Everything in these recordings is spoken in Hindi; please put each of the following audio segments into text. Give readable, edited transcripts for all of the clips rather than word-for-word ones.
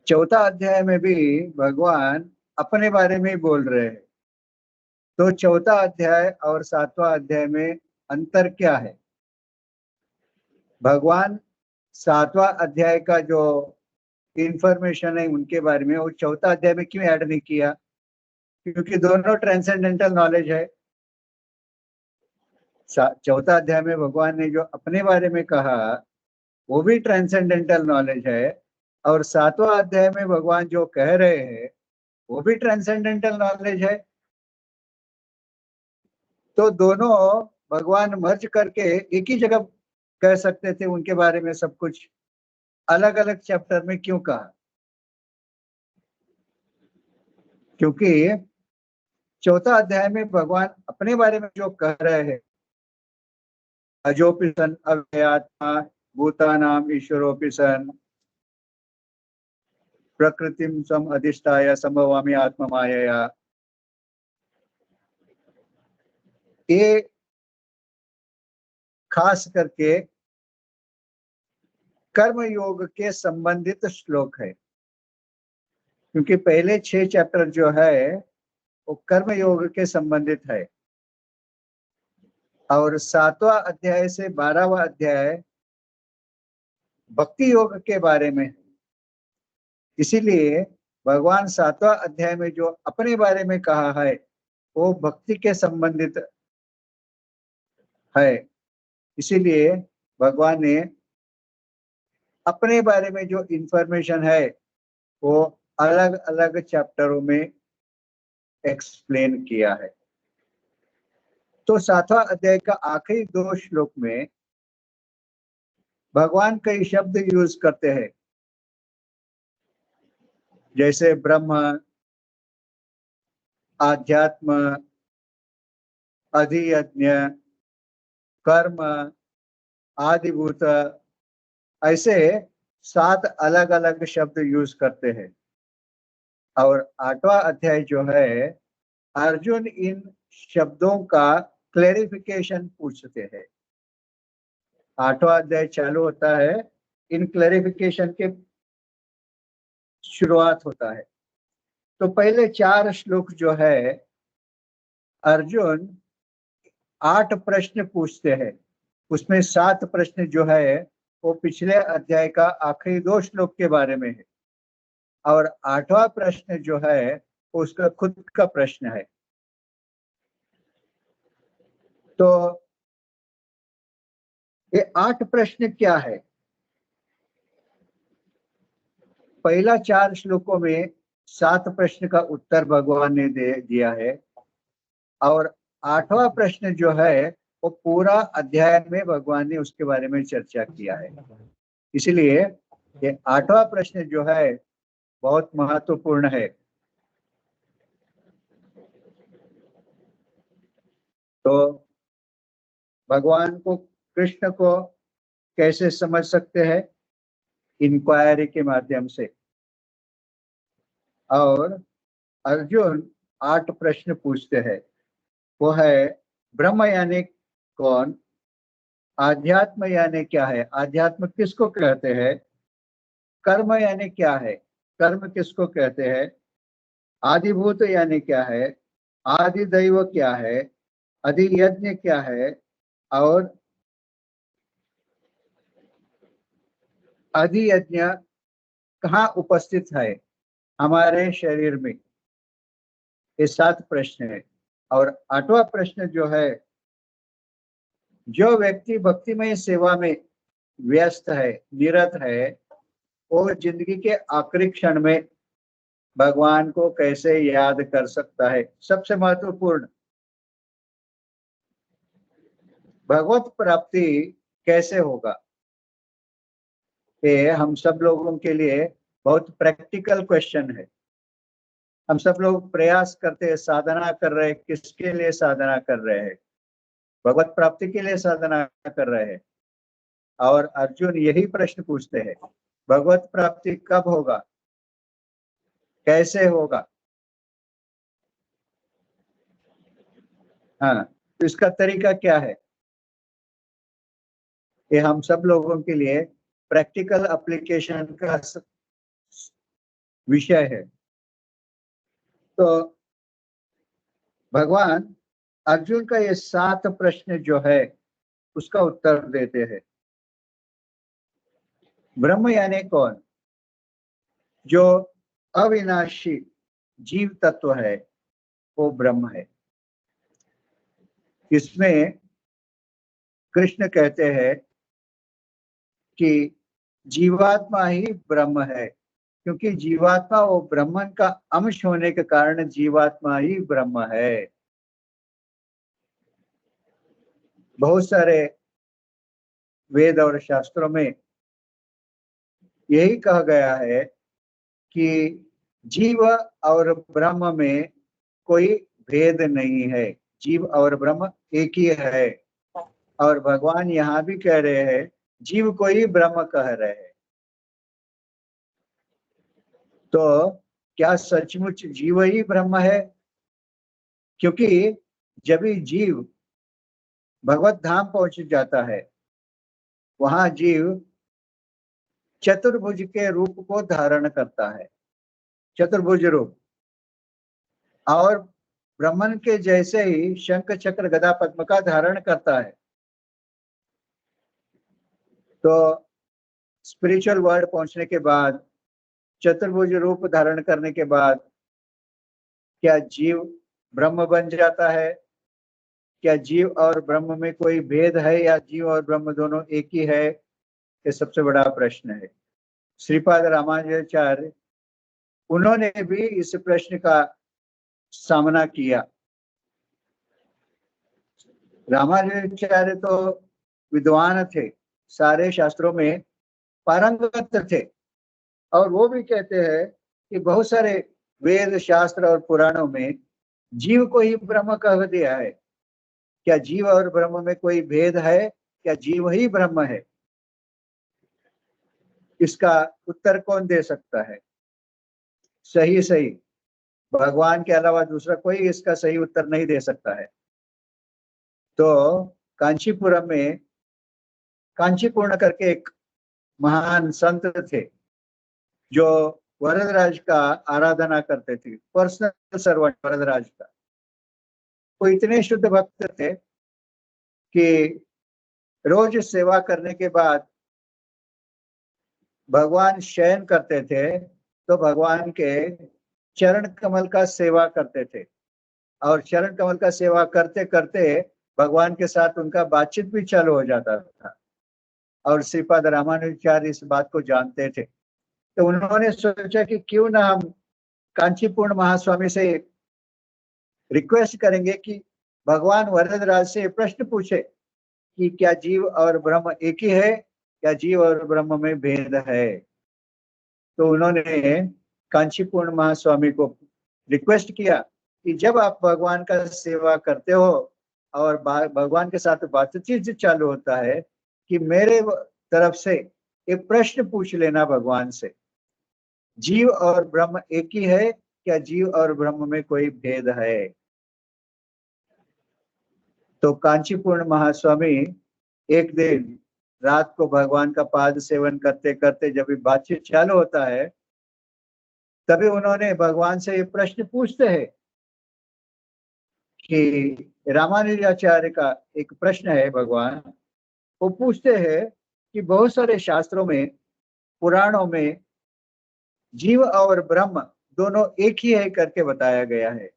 चौथा अध्याय में भी भगवान अपने बारे में ही बोल रहे हैं। तो चौथा अध्याय और सातवां अध्याय में अंतर क्या है? भगवान सातवां अध्याय का जो इंफॉर्मेशन है उनके बारे में वो चौथा अध्याय में क्यों ऐड नहीं किया? क्योंकि दोनों ट्रांसेंडेंटल नॉलेज है। चौथा अध्याय में भगवान ने जो अपने बारे में कहा वो भी ट्रांसेंडेंटल नॉलेज है, और सातवां अध्याय में भगवान जो कह रहे हैं वो भी ट्रांसेंडेंटल नॉलेज है। तो दोनों भगवान मर्ज करके एक ही जगह कह सकते थे उनके बारे में सब कुछ, अलग अलग चैप्टर में क्यों कहा? क्योंकि चौथा अध्याय में भगवान अपने बारे में जो कह रहे हैं, अजोपि सन अव्ययात्मा भूतानाम ईश्वरोपि सन प्रकृतिम सम अधिष्ठाय संभवामि आत्मा मायया, ये खास करके कर्म योग के संबंधित श्लोक है। क्योंकि पहले 6 चैप्टर जो है वो कर्म योग के संबंधित है, और 7वां अध्याय से 12वां अध्याय भक्ति योग के बारे में। इसीलिए भगवान 7वां अध्याय में जो अपने बारे में कहा है वो भक्ति के संबंधित है। इसीलिए भगवान ने अपने बारे में जो इंफॉर्मेशन है वो अलग अलग चैप्टरों में एक्सप्लेन किया है। तो 7वां अध्याय का आखिरी 2 श्लोक में भगवान कई शब्द यूज करते हैं, जैसे ब्रह्म, आध्यात्म, अधियज्ञ, कर्म, आदिभूत, ऐसे 7 अलग अलग शब्द यूज करते हैं। और 8वां अध्याय जो है अर्जुन इन शब्दों का क्लेरिफिकेशन पूछते हैं। 8वां अध्याय चालू होता है इन क्लेरिफिकेशन के शुरुआत होता है। तो पहले 4 श्लोक जो है अर्जुन 8 प्रश्न पूछते हैं, उसमें 7 प्रश्न जो है वो पिछले अध्याय का आखिरी 2 श्लोक के बारे में है, और 8वां प्रश्न जो है उसका खुद का प्रश्न है। तो ये 8 प्रश्न क्या है? पहला 4 श्लोकों में 7 प्रश्न का उत्तर भगवान ने दे दिया है, और 8वां प्रश्न जो है वो पूरा अध्याय में भगवान ने उसके बारे में चर्चा किया है। इसलिए ये 8वां प्रश्न जो है बहुत महत्वपूर्ण है। तो भगवान को, कृष्ण को कैसे समझ सकते हैं? इंक्वायरी के माध्यम से। और अर्जुन 8 प्रश्न पूछते हैं। वो है ब्रह्म यानी कौन, आध्यात्म यानी क्या है, आध्यात्म किसको कहते हैं, कर्म यानी क्या है, कर्म किसको कहते हैं, आदिभूत यानी क्या है, आदि दैव क्या है, अधियज्ञ क्या है, और अधियज्ञ कहाँ उपस्थित है हमारे शरीर में। ये 7 प्रश्न है। और 8वां प्रश्न जो है, जो व्यक्ति भक्तिमय सेवा में व्यस्त है, निरत है, वो जिंदगी के आखिरी क्षण में भगवान को कैसे याद कर सकता है? सबसे महत्वपूर्ण, भगवत प्राप्ति कैसे होगा? ये हम सब लोगों के लिए बहुत प्रैक्टिकल क्वेश्चन है। हम सब लोग प्रयास करते हैं, साधना कर रहे हैं। किसके लिए साधना कर रहे हैं? भगवत प्राप्ति के लिए साधना कर रहे हैं। और अर्जुन यही प्रश्न पूछते हैं, भगवत प्राप्ति कब होगा, कैसे होगा? हाँ, तो इसका तरीका क्या है? ये हम सब लोगों के लिए प्रैक्टिकल एप्लीकेशन का विषय है। तो भगवान अर्जुन का ये 7 प्रश्न जो है उसका उत्तर देते हैं। ब्रह्म यानी कौन? जो अविनाशी जीव तत्व है वो ब्रह्म है। इसमें कृष्ण कहते हैं कि जीवात्मा ही ब्रह्म है, क्योंकि जीवात्मा वो ब्रह्मन का अंश होने के कारण जीवात्मा ही ब्रह्म है। बहुत सारे वेद और शास्त्रों में यही कहा गया है कि जीव और ब्रह्म में कोई भेद नहीं है, जीव और ब्रह्म एक ही है। और भगवान यहाँ भी कह रहे हैं जीव को ही ब्रह्म कह रहे हैं। तो क्या सचमुच जीव ही ब्रह्म है? क्योंकि जब भी जीव भगवत धाम पहुंच जाता है, वहां जीव चतुर्भुज के रूप को धारण करता है, चतुर्भुज रूप, और ब्रह्मन के जैसे ही शंख चक्र गदा पद्म का धारण करता है। तो स्पिरिचुअल वर्ल्ड पहुंचने के बाद, चतुर्भुज रूप धारण करने के बाद क्या जीव ब्रह्म बन जाता है? क्या जीव और ब्रह्म में कोई भेद है या जीव और ब्रह्म दोनों एक ही है? ये सबसे बड़ा प्रश्न है। श्रीपाद रामानुजाचार्य उन्होंने भी इस प्रश्न का सामना किया। रामानुजाचार्य तो विद्वान थे, सारे शास्त्रों में पारंगत थे, और वो भी कहते हैं कि बहुत सारे वेद शास्त्र और पुराणों में जीव को ही ब्रह्म कह दिया है। क्या जीव और ब्रह्म में कोई भेद है? क्या जीव ही ब्रह्म है? इसका उत्तर कौन दे सकता है? सही सही भगवान के अलावा दूसरा कोई इसका सही उत्तर नहीं दे सकता है। तो कांचीपुरम में कांचीपूर्ण करके एक महान संत थे जो वरदराज का आराधना करते थे, पर्सनल सर्वेंट वरदराज का। वो इतने शुद्ध भक्त थे कि रोज सेवा करने के बाद भगवान शयन करते थे तो भगवान के चरण कमल का सेवा करते थे, और चरण कमल का सेवा करते करते भगवान के साथ उनका बातचीत भी चालू हो जाता था। और श्रीपाद रामानुजाचार्य इस बात को जानते थे, तो उन्होंने सोचा कि क्यों ना हम कांचीपूर्ण महास्वामी से रिक्वेस्ट करेंगे कि भगवान वरदराज से प्रश्न पूछे कि क्या जीव और ब्रह्म एक ही है, क्या जीव और ब्रह्म में भेद है। तो उन्होंने कांचीपूर्ण महास्वामी को रिक्वेस्ट किया कि जब आप भगवान का सेवा करते हो और भगवान के साथ बातचीत चालू होता है, कि मेरे तरफ से एक प्रश्न पूछ लेना भगवान से, जीव और ब्रह्म एक ही है, क्या जीव और ब्रह्म में कोई भेद है। तो कांचीपूर्ण महास्वामी एक दिन रात को भगवान का पाद सेवन करते करते जब भी बातचीत चालू होता है, तभी उन्होंने भगवान से ये प्रश्न पूछते हैं कि रामानुजाचार्य का एक प्रश्न है, भगवान वो पूछते हैं कि बहुत सारे शास्त्रों में, पुराणों में जीव और ब्रह्म दोनों एक ही है करके बताया गया है।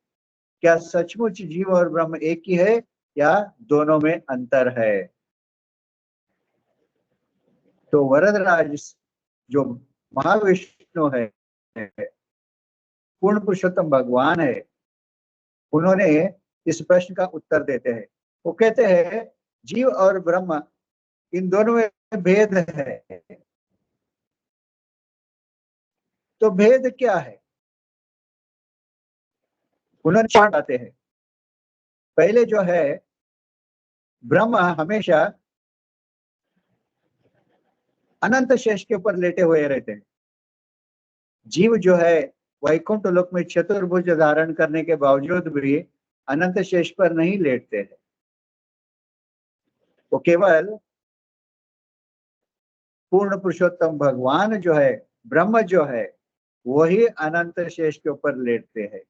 क्या सचमुच जीव और ब्रह्म एक ही है या दोनों में अंतर है? तो वरदराज जो महाविष्णु है, पूर्ण पुरुषोत्तम भगवान है, उन्होंने इस प्रश्न का उत्तर देते हैं। वो कहते हैं जीव और ब्रह्म इन दोनों में भेद है। तो भेद क्या है? उन्होंने बताते हैं। पहले जो है, ब्रह्म हमेशा अनंत शेष के ऊपर लेटे हुए रहते हैं। जीव जो है वैकुंठ लोक में चतुर्भुज धारण करने के बावजूद भी अनंत शेष पर नहीं लेटते हैं। वो केवल पूर्ण पुरुषोत्तम भगवान जो है, ब्रह्म जो है, वही अनंत शेष के ऊपर लेटते हैं,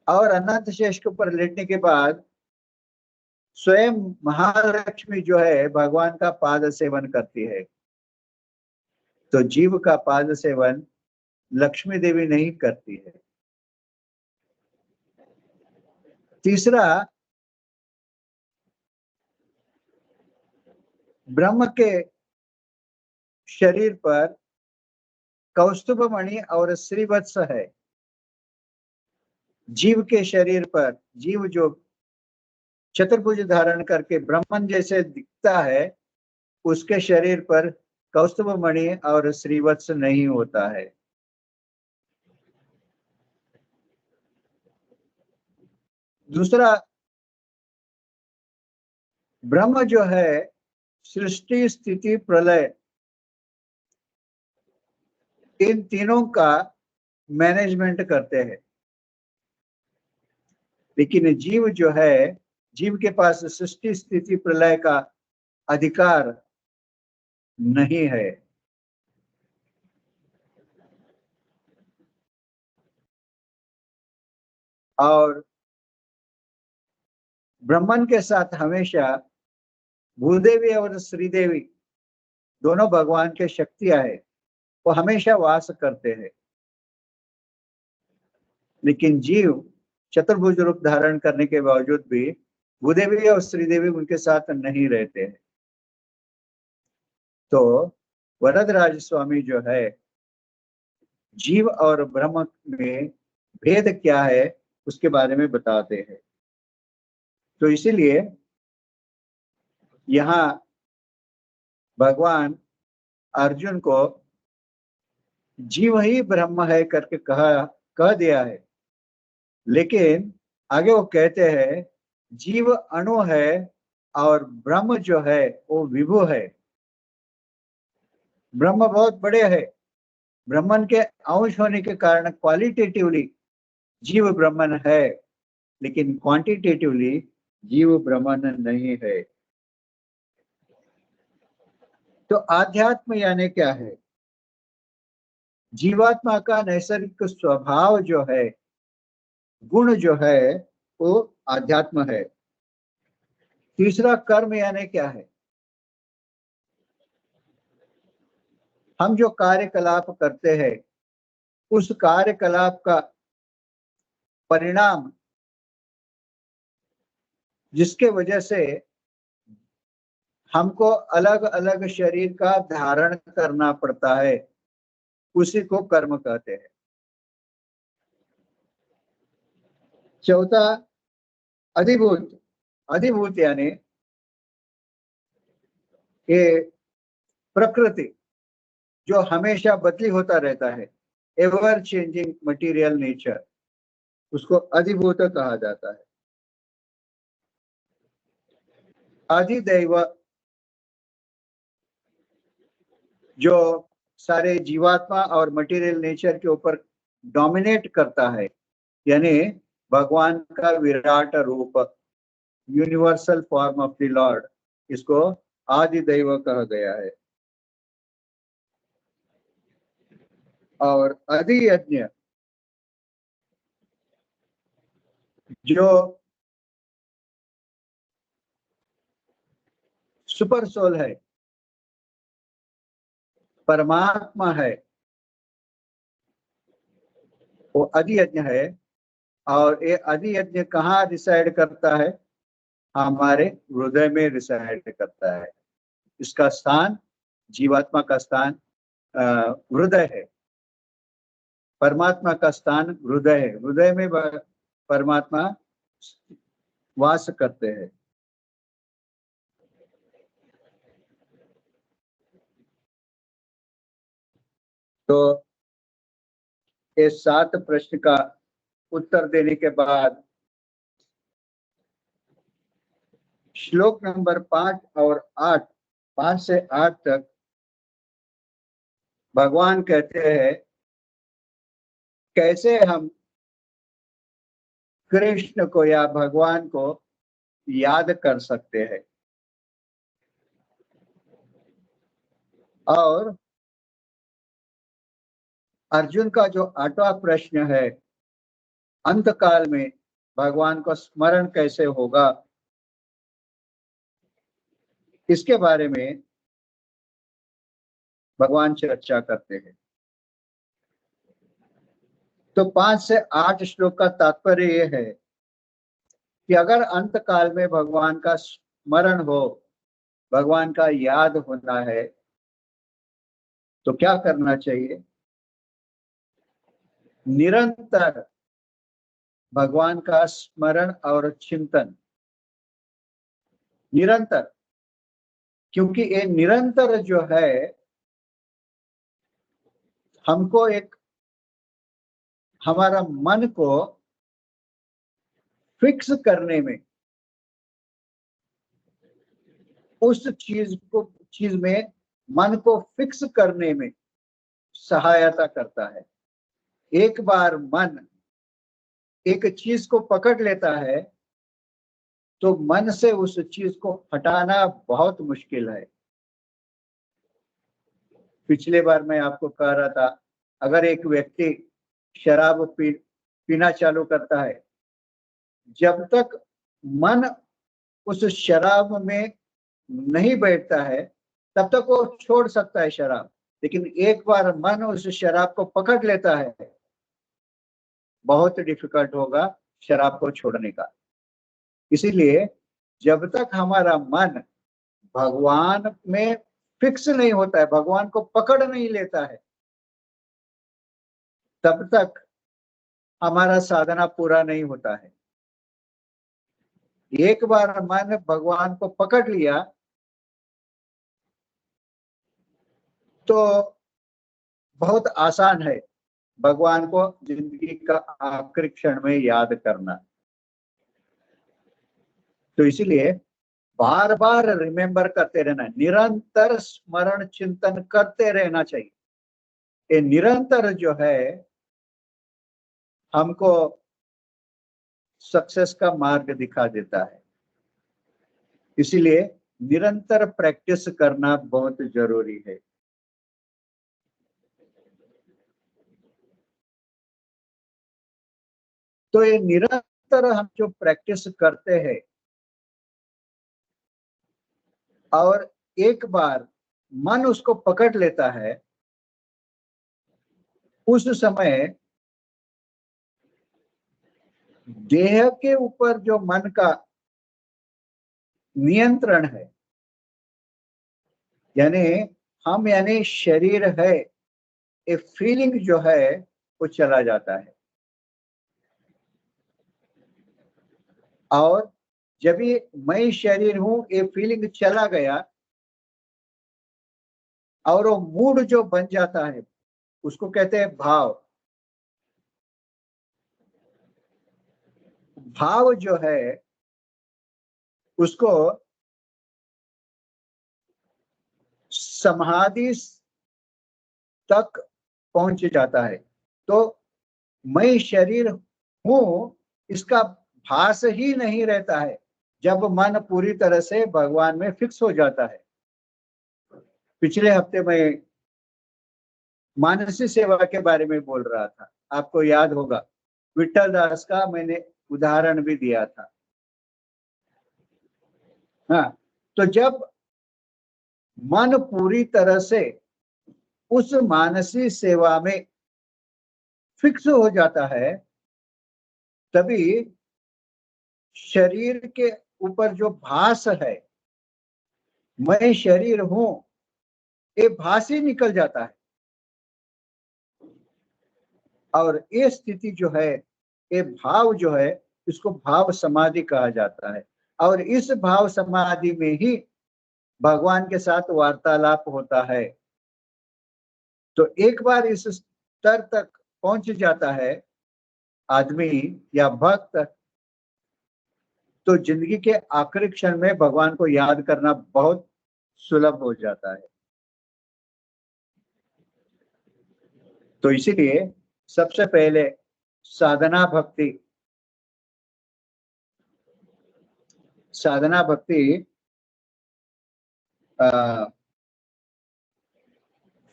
और अनंत शेष के ऊपर लेटने के बाद स्वयं महालक्ष्मी जो है भगवान का पाद सेवन करती है। तो जीव का पाद सेवन लक्ष्मी देवी नहीं करती है। तीसरा, ब्रह्म के शरीर पर कौस्तुभ मणि और श्रीवत्स है। जीव के शरीर पर, जीव जो चतुर्भुज धारण करके ब्राह्मण जैसे दिखता है, उसके शरीर पर कौस्तुभ मणि और श्रीवत्स नहीं होता है। दूसरा, ब्रह्म जो है सृष्टि स्थिति प्रलय इन तीनों का मैनेजमेंट करते हैं, लेकिन जीव जो है, जीव के पास सृष्टि स्थिति प्रलय का अधिकार नहीं है। और ब्रह्मन के साथ हमेशा भूदेवी और श्रीदेवी दोनों भगवान के शक्तियां है, वो हमेशा वास करते हैं। लेकिन जीव चतुर्भुज रूप धारण करने के बावजूद भी भूदेवी और श्रीदेवी उनके साथ नहीं रहते हैं। तो वरदराज स्वामी जो है जीव और ब्रह्म में भेद क्या है उसके बारे में बताते हैं। तो इसीलिए यहाँ भगवान अर्जुन को जीव ही ब्रह्म है करके कह दिया है, लेकिन आगे वो कहते हैं जीव अणु है और ब्रह्म जो है वो विभु है। ब्रह्म बहुत बड़े है, ब्रह्मन के अंश होने के कारण क्वालिटेटिवली जीव ब्रह्मन है, लेकिन क्वांटिटेटिवली जीव ब्रह्मन नहीं है। तो आध्यात्म यानी क्या है? जीवात्मा का नैसर्गिक स्वभाव जो है, गुण जो है, वो आध्यात्म है। तीसरा, कर्म यानी क्या है? हम जो कार्यकलाप करते हैं उस कार्यकलाप का परिणाम जिसके वजह से हमको अलग अलग शरीर का धारण करना पड़ता है, उसी को कर्म कहते हैं। चौथा, अधिभूत। अधिभूत यानी ये प्रकृति जो हमेशा बदली होता रहता है, एवर चेंजिंग मटेरियल नेचर, उसको अधिभूत कहा जाता है। अधिदैव जो सारे जीवात्मा और मटेरियल नेचर के ऊपर डोमिनेट करता है, यानी भगवान का विराट रूप, universal form of the Lord, इसको आदिदैव कहा गया है। और अधियज्ञ जो सुपर सोल है, परमात्मा है, वो अधियज्ञ है। और ये अधियज्ञ कहाँ रिसाइड करता है? हमारे हृदय में रिसाइड करता है। इसका स्थान, जीवात्मा का स्थान हृदय है, परमात्मा का स्थान हृदय है। हृदय में परमात्मा वास करते हैं। तो इस 7 प्रश्न का उत्तर देने के बाद श्लोक नंबर 5 और 8, 5 से 8 तक भगवान कहते हैं कैसे हम कृष्ण को या भगवान को याद कर सकते हैं। और अर्जुन का जो 8वां प्रश्न है, अंत काल में भगवान का स्मरण कैसे होगा, इसके बारे में भगवान चर्चा करते हैं। तो 5 से 8 श्लोक का तात्पर्य यह है कि अगर अंत काल में भगवान का स्मरण हो, भगवान का याद होना है, तो क्या करना चाहिए? निरंतर भगवान का स्मरण और चिंतन, निरंतर, क्योंकि ये निरंतर जो है हमको एक, हमारा मन को फिक्स करने में, उस चीज में मन को फिक्स करने में सहायता करता है। एक बार मन एक चीज को पकड़ लेता है तो मन से उस चीज को हटाना बहुत मुश्किल है। पिछले बार मैं आपको कह रहा था, अगर एक व्यक्ति शराब पीना चालू करता है, जब तक मन उस शराब में नहीं बैठता है तब तक वो छोड़ सकता है शराब, लेकिन एक बार मन उस शराब को पकड़ लेता है, बहुत डिफिकल्ट होगा शराब को छोड़ने का। इसीलिए जब तक हमारा मन भगवान में फिक्स नहीं होता है, भगवान को पकड़ नहीं लेता है, तब तक हमारा साधना पूरा नहीं होता है। एक बार मन भगवान को पकड़ लिया तो बहुत आसान है भगवान को जिंदगी का आखिरी क्षण में याद करना। तो इसीलिए बार बार रिमेम्बर करते रहना, निरंतर स्मरण चिंतन करते रहना चाहिए। ये निरंतर जो है हमको सक्सेस का मार्ग दिखा देता है। इसीलिए निरंतर प्रैक्टिस करना बहुत जरूरी है। तो ये निरंतर हम जो प्रैक्टिस करते हैं और एक बार मन उसको पकड़ लेता है, उस समय देह के ऊपर जो मन का नियंत्रण है, यानी हम यानी शरीर है, ये फीलिंग जो है वो चला जाता है। और जब ये मैं शरीर हूं ये फीलिंग चला गया और वो मूड जो बन जाता है उसको कहते हैं भाव। भाव जो है उसको समाधि तक पहुंच जाता है। तो मैं शरीर हूं इसका भास ही नहीं रहता है जब मन पूरी तरह से भगवान में फिक्स हो जाता है। पिछले हफ्ते में मानसी सेवा के बारे में बोल रहा था, आपको याद होगा, विठल दास का मैंने उदाहरण भी दिया था। हाँ, तो जब मन पूरी तरह से उस मानसी सेवा में फिक्स हो जाता है, तभी शरीर के ऊपर जो भास है, मैं शरीर हूं, ये भास ही निकल जाता है। और ये स्थिति जो है, ये भाव जो है, इसको भाव समाधि कहा जाता है। और इस भाव समाधि में ही भगवान के साथ वार्तालाप होता है। तो एक बार इस स्तर तक पहुंच जाता है आदमी या भक्त, तो जिंदगी के आखिरी क्षण में भगवान को याद करना बहुत सुलभ हो जाता है। तो इसीलिए सबसे पहले साधना भक्ति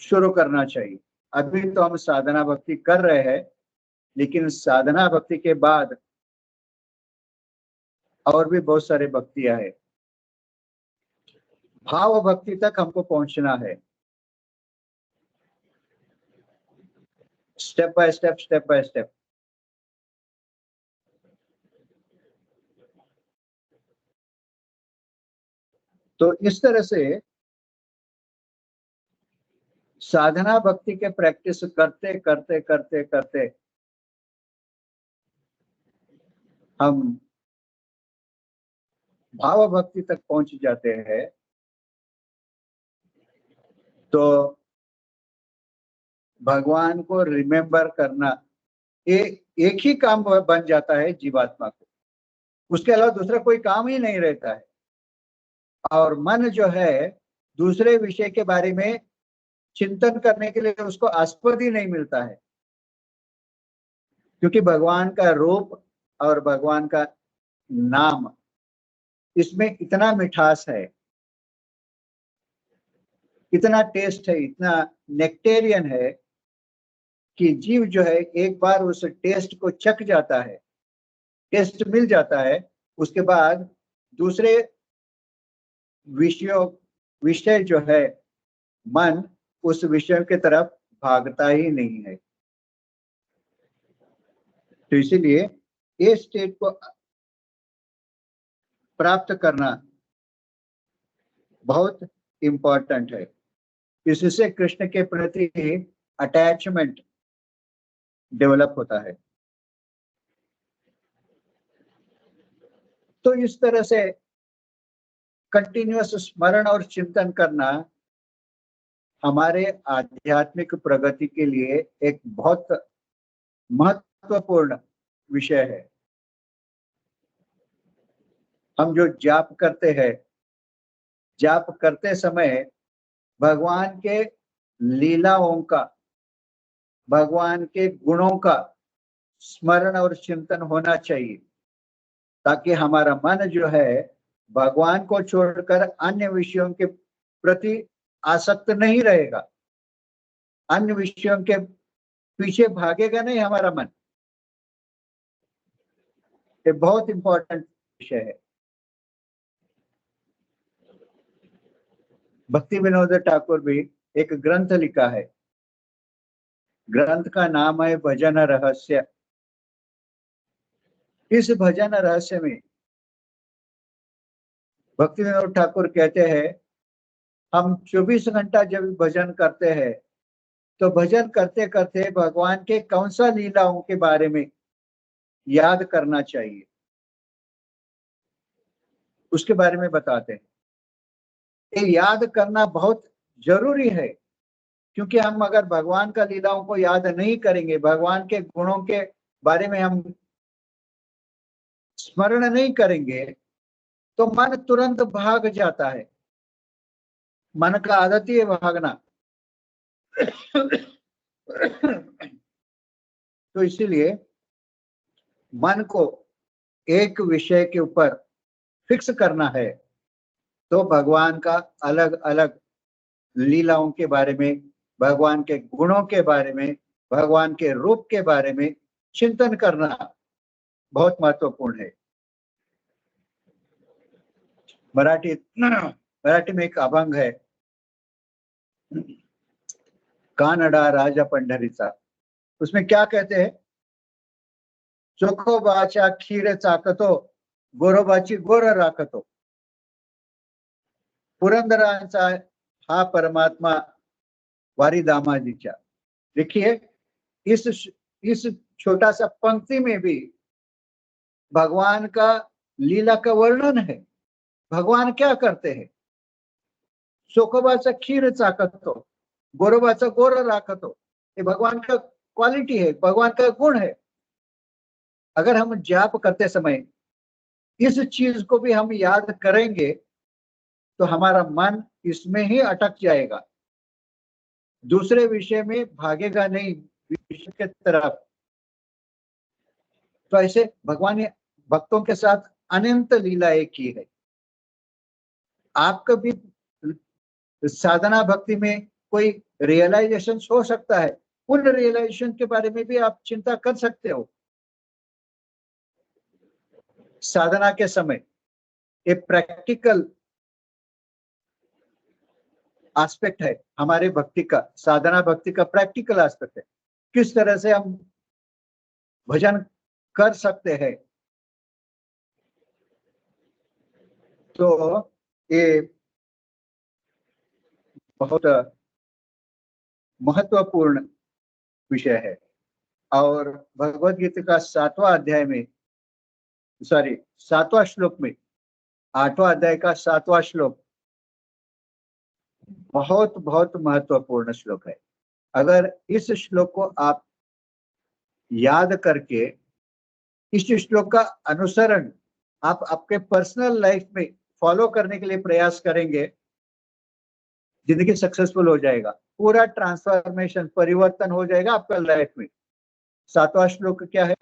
शुरू करना चाहिए। अभी तो हम साधना भक्ति कर रहे हैं, लेकिन साधना भक्ति के बाद और भी बहुत सारे भक्तियां है। भाव भक्ति तक हमको पहुंचना है, step by step, step by step. तो इस तरह से साधना भक्ति के प्रैक्टिस करते करते करते करते हम भाव भक्ति तक पहुंच जाते हैं। तो भगवान को रिमेम्बर करना एक ही काम बन जाता है जीवात्मा को, उसके अलावा दूसरा कोई काम ही नहीं रहता है। और मन जो है दूसरे विषय के बारे में चिंतन करने के लिए उसको आस्पद ही नहीं मिलता है, क्योंकि भगवान का रूप और भगवान का नाम, इसमें इतना मिठास है, इतना टेस्ट है, इतना नेक्टेरियन है कि जीव जो है एक बार उस टेस्ट को चख जाता है, टेस्ट मिल जाता है, उसके बाद दूसरे विषय जो है मन उस विषय के तरफ भागता ही नहीं है। तो इसीलिए ये स्टेट को प्राप्त करना बहुत इंपॉर्टेंट है। इससे कृष्ण के प्रति अटैचमेंट डेवलप होता है। तो इस तरह से कंटिन्यूअस स्मरण और चिंतन करना हमारे आध्यात्मिक प्रगति के लिए एक बहुत महत्वपूर्ण विषय है। हम जो जाप करते हैं, जाप करते समय भगवान के लीलाओं का, भगवान के गुणों का स्मरण और चिंतन होना चाहिए, ताकि हमारा मन जो है भगवान को छोड़कर अन्य विषयों के प्रति आसक्त नहीं रहेगा, अन्य विषयों के पीछे भागेगा नहीं हमारा मन। ये बहुत इंपॉर्टेंट विषय है। भक्ति विनोद ठाकुर भी एक ग्रंथ लिखा है, ग्रंथ का नाम है भजन रहस्य। इस भजन रहस्य में भक्ति विनोद ठाकुर कहते हैं, हम 24 घंटा जब भजन करते हैं तो भजन करते करते भगवान के कौन सा लीलाओं के बारे में याद करना चाहिए, उसके बारे में बताते हैं। ये याद करना बहुत जरूरी है, क्योंकि हम अगर भगवान का लीलाओं को याद नहीं करेंगे, भगवान के गुणों के बारे में हम स्मरण नहीं करेंगे, तो मन तुरंत भाग जाता है। मन का आदत ही है भागना। तो इसीलिए मन को एक विषय के ऊपर फिक्स करना है, तो भगवान का अलग अलग लीलाओं के बारे में, भगवान के गुणों के बारे में, भगवान के रूप के बारे में चिंतन करना बहुत महत्वपूर्ण है। मराठी में एक अभंग है, कानडा राजा पंढरीचा। उसमें क्या कहते हैं, चोखोबाच्या खीर चाकतो, गोरोबाची गोर राखतो। पुरंदरांचा हा परमात्मा वारी दामाजीच्या। देखिए इस छोटा सा पंक्ति में भी भगवान का लीला का वर्णन है। भगवान क्या करते हैं, चोखोबाचा खीर चाकतो, गोरोबाचा गोर राखतो। ये भगवान का क्वालिटी है, भगवान का गुण है। अगर हम जाप करते समय इस चीज को भी हम याद करेंगे तो हमारा मन इसमें ही अटक जाएगा, दूसरे विषय में भागेगा नहीं विषय के तरफ। तो ऐसे भगवान ने भक्तों के साथ अनंत लीलाएं की है। आपका भी साधना भक्ति में कोई रियलाइजेशन हो सकता है उन रियलाइजेशन के बारे में भी आप चिंता कर सकते हो। साधना के समय ये प्रैक्टिकल एस्पेक्ट है हमारे भक्ति का, साधना भक्ति का प्रैक्टिकल एस्पेक्ट है। किस तरह से हम भजन कर सकते हैं, तो ये बहुत महत्वपूर्ण विषय है। और भगवत गीता का 7वां अध्याय में, सॉरी 7वां श्लोक में, 8वां अध्याय का 7वां श्लोक बहुत बहुत महत्वपूर्ण श्लोक है। अगर इस श्लोक को आप याद करके इस श्लोक का अनुसरण आप आपके पर्सनल लाइफ में फॉलो करने के लिए प्रयास करेंगे, जिंदगी सक्सेसफुल हो जाएगा, पूरा ट्रांसफॉर्मेशन परिवर्तन हो जाएगा आपका लाइफ में। 7वां श्लोक क्या है?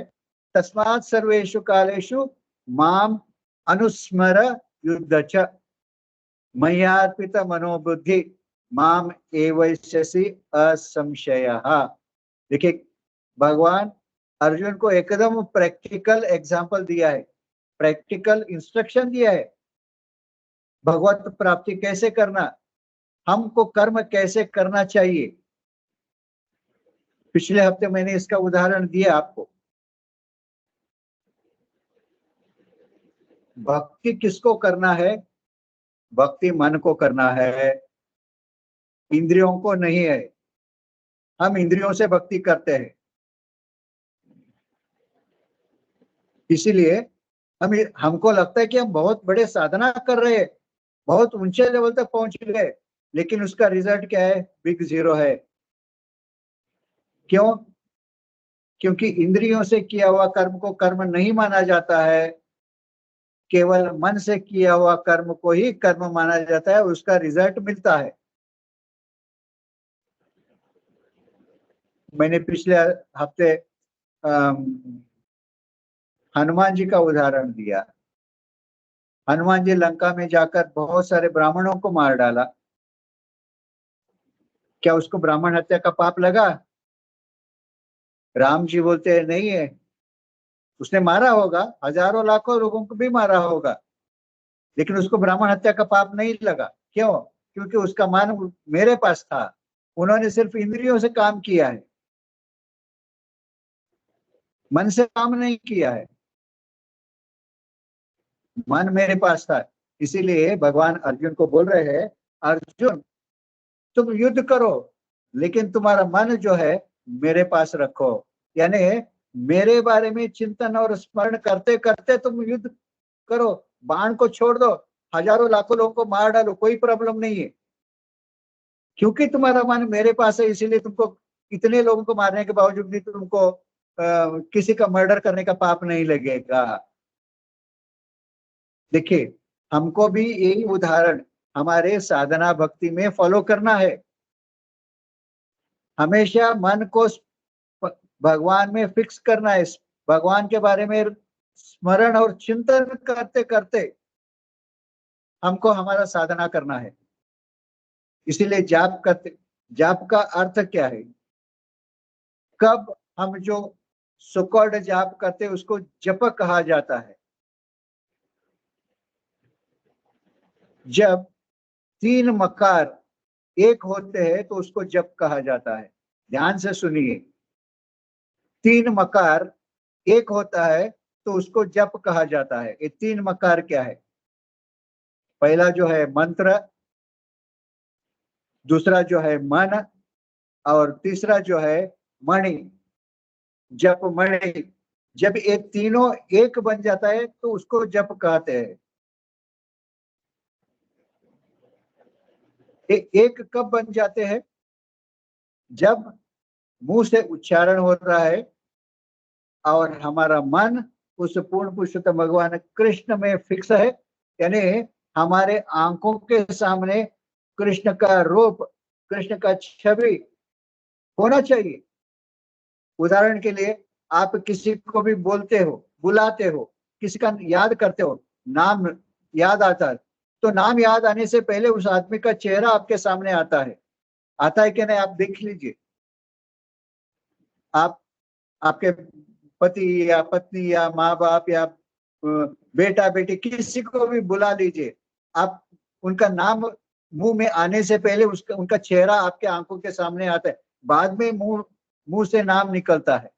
तस्मात् सर्वेषु कालेषु माम अनुस्मर युद्ध च मय्यार्पित मनोबुद्धि माम एवैष्यसि असंशयः। देखिए, भगवान अर्जुन को एकदम प्रैक्टिकल एग्जाम्पल दिया है, प्रैक्टिकल इंस्ट्रक्शन दिया है। भगवत प्राप्ति कैसे करना, हमको कर्म कैसे करना चाहिए। पिछले हफ्ते मैंने इसका उदाहरण दिया आपको। भक्ति किसको करना है? भक्ति मन को करना है, इंद्रियों को नहीं है। हम इंद्रियों से भक्ति करते हैं, इसीलिए हमको लगता है कि हम बहुत बड़े साधना कर रहे हैं, बहुत ऊंचे लेवल तक पहुंच गए, लेकिन उसका रिजल्ट क्या है? बिग जीरो है। क्यों? क्योंकि इंद्रियों से किया हुआ कर्म को कर्म नहीं माना जाता है, केवल मन से किया हुआ कर्म को ही कर्म माना जाता है, उसका रिजल्ट मिलता है। मैंने पिछले हफ्ते हनुमान जी का उदाहरण दिया। हनुमान जी लंका में जाकर बहुत सारे ब्राह्मणों को मार डाला, क्या उसको ब्राह्मण हत्या का पाप लगा? राम जी बोलते हैं नहीं है, उसने मारा होगा, हजारों लाखों लोगों को भी मारा होगा, लेकिन उसको ब्राह्मण हत्या का पाप नहीं लगा। क्यों? क्योंकि उसका मन मेरे पास था, उन्होंने सिर्फ इंद्रियों से काम किया है, मन से काम नहीं किया है, मन मेरे पास था। इसीलिए भगवान अर्जुन को बोल रहे हैं, अर्जुन तुम युद्ध करो, लेकिन तुम्हारा मन जो है मेरे पास रखो। यानी मेरे बारे में चिंतन और स्मरण करते करते तुम युद्ध करो, बाण को छोड़ दो, हजारों लाखों लोगों को मार डालो, कोई प्रॉब्लम नहीं है। क्योंकि तुम्हारा मन मेरे पास है, इसीलिए तुमको इतने लोगों को मारने के बावजूद भी तुमको किसी का मर्डर करने का पाप नहीं लगेगा। देखिए, हमको भी यही उदाहरण हमारे साधना भक्ति में फॉलो करना है। हमेशा मन को भगवान में फिक्स करना है, भगवान के बारे में स्मरण और चिंतन करते करते हमको हमारा साधना करना है। इसीलिए जाप करते, जाप का अर्थ क्या है? कब हम जो सुकॉल्ड जाप करते उसको जप कहा जाता है। जब 3 मकार एक होते हैं तो उसको जप कहा जाता है। ध्यान से सुनिए, 3 मकार एक होता है तो उसको जप कहा जाता है। ये 3 मकार क्या है? पहला जो है मंत्र, दूसरा जो है मन, और तीसरा जो है मणि, जप मणि। जब ये तीनों एक बन जाता है तो उसको जप कहते हैं। एक कब बन जाते हैं? जब मुंह से उच्चारण हो रहा है और हमारा मन उस पूर्ण पुरुषोत्तम भगवान कृष्ण में फिक्स है, यानी हमारे आंखों के सामने कृष्ण का रूप, कृष्ण का छवि होना चाहिए। उदाहरण के लिए, आप किसी को भी बोलते हो, बुलाते हो, किसी का याद करते हो, नाम याद आता है, तो नाम याद आने से पहले उस आदमी का चेहरा आपके सामने आता है कि नहीं? आप देख लीजिए। आप आपके पति या पत्नी या माँ बाप या बेटा बेटी किसी को भी बुला लीजिए, आप उनका नाम मुंह में आने से पहले उसका उनका चेहरा आपके आंखों के सामने आता है, बाद में मुंह से नाम निकलता है।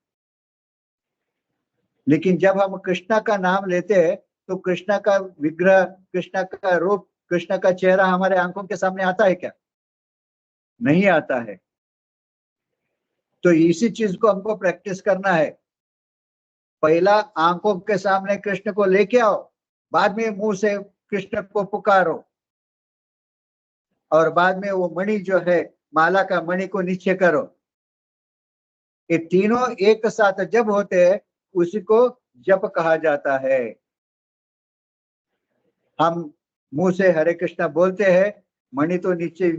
लेकिन जब हम कृष्णा का नाम लेते हैं तो कृष्णा का विग्रह, कृष्णा का रूप, कृष्णा का चेहरा हमारे आंखों के सामने आता है क्या? नहीं आता है। तो इसी चीज को हमको प्रैक्टिस करना है। पहला आंखों के सामने कृष्ण को लेके आओ, बाद में मुंह से कृष्ण को पुकारो, और बाद में वो मणि जो है, माला का मणि को नीचे करो। ये तीनों एक साथ जब होते हैं उसी को जप कहा जाता है। हम मुंह से हरे कृष्णा बोलते हैं, मणि तो नीचे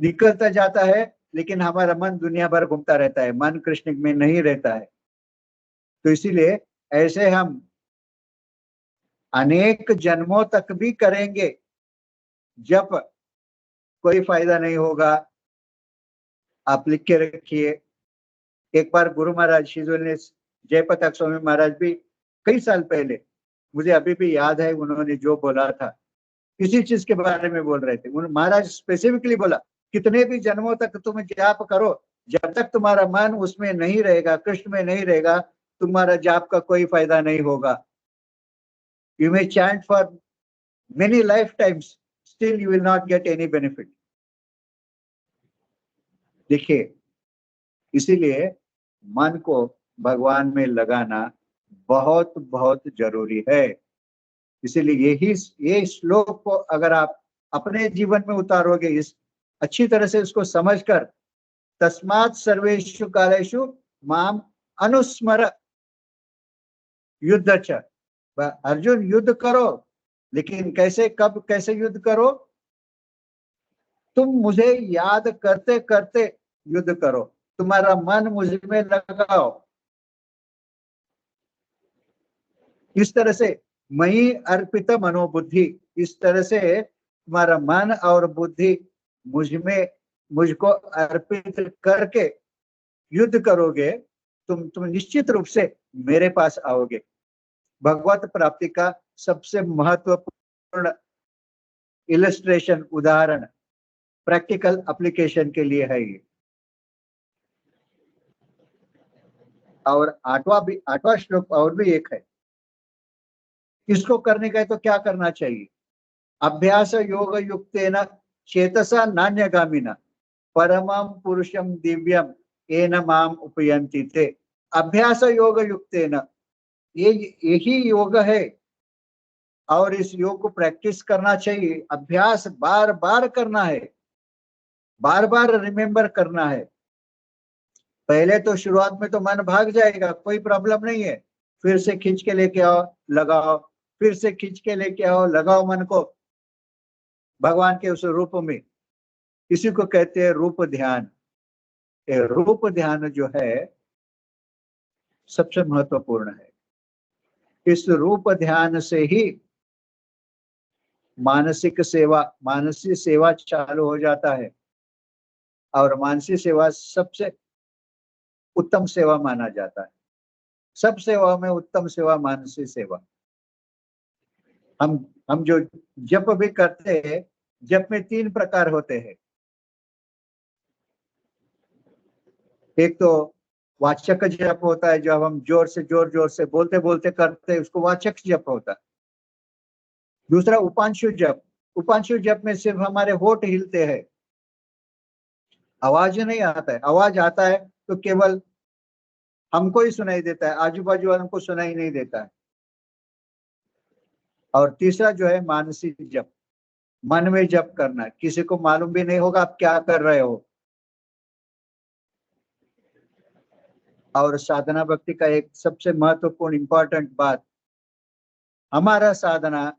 निकलता जाता है, लेकिन हमारा मन दुनिया भर घूमता रहता है, मन कृष्ण में नहीं रहता है। तो इसीलिए ऐसे हम अनेक जन्मों तक भी करेंगे, जब कोई फायदा नहीं होगा। आप लिख के रखिए। एक बार गुरु महाराज शिजुल जयप्रताप स्वामी महाराज भी कई साल पहले, मुझे अभी भी याद है उन्होंने जो बोला था, किसी चीज के बारे में बोल रहे थे, महाराज स्पेसिफिकली बोला, कितने भी जन्मों तक तुम जाप करो, जब तक तुम्हारा मन उसमें नहीं रहेगा, कृष्ण में नहीं रहेगा, तुम्हारा जाप का कोई फायदा नहीं होगा। You may chant for many life times, still you will not get any benefit. देखिए, इसीलिए मन को भगवान में लगाना बहुत बहुत जरूरी है। इसीलिए ये श्लोक को अगर आप अपने जीवन में उतारोगे, इस अच्छी तरह से इसको समझकर, तस्मात् सर्वेषु कालेषु माम अनुस्मर युद्ध च, अर्जुन युद्ध करो, लेकिन कैसे, कब, कैसे युद्ध करो? तुम मुझे याद करते करते युद्ध करो, तुम्हारा मन मुझ में लगाओ। इस तरह से मई अर्पित मनोबुद्धि, इस तरह से तुम्हारा मन और बुद्धि मुझको अर्पित करके युद्ध करोगे, तुम निश्चित रूप से मेरे पास आओगे। भगवत प्राप्ति का सबसे महत्वपूर्ण इलस्ट्रेशन, उदाहरण, प्रैक्टिकल एप्लीकेशन के लिए है ये। और आठवां श्लोक और भी एक है, इसको करने का है तो क्या करना चाहिए? अभ्यास योग युक्तेन चेतसा नान्यगामिना परमं पुरुषम दिव्यम येन माम उपयन्ति ते। अभ्यास योग युक्तेन, ये यही योग है, और इस योग को प्रैक्टिस करना चाहिए। अभ्यास बार बार करना है, बार बार रिमेम्बर करना है। पहले तो शुरुआत में तो मन भाग जाएगा, कोई प्रॉब्लम नहीं है, फिर से खींच के लेके आओ, लगाओ, फिर से खींच के लेके आओ, लगाओ मन को भगवान के उस रूप में। इसी को कहते हैं रूप ध्यान। ये रूप ध्यान जो है सबसे महत्वपूर्ण है। इस रूप ध्यान से ही मानसिक सेवा चालू हो जाता है, और मानसिक सेवा सबसे उत्तम सेवा माना जाता है। सब सेवा में उत्तम सेवा मानसिक सेवा। हम जो जप भी करते हैं, जप में 3 प्रकार होते हैं। एक तो वाचक जप होता है, जब हम जोर से बोलते बोलते करते हैं, उसको वाचक जप होता है। दूसरा उपांशु जप। उपांशु जप में सिर्फ हमारे होठ हिलते हैं, आवाज नहीं आता है। आवाज आता है तो केवल हमको ही सुनाई देता है, आजू बाजू वालों को सुनाई नहीं देता है। और तीसरा जो है मानसिक जप, मन में जप करना, किसी को मालूम भी नहीं होगा आप क्या कर रहे हो। और साधना भक्ति का एक सबसे महत्वपूर्ण इंपॉर्टेंट बात, हमारा साधना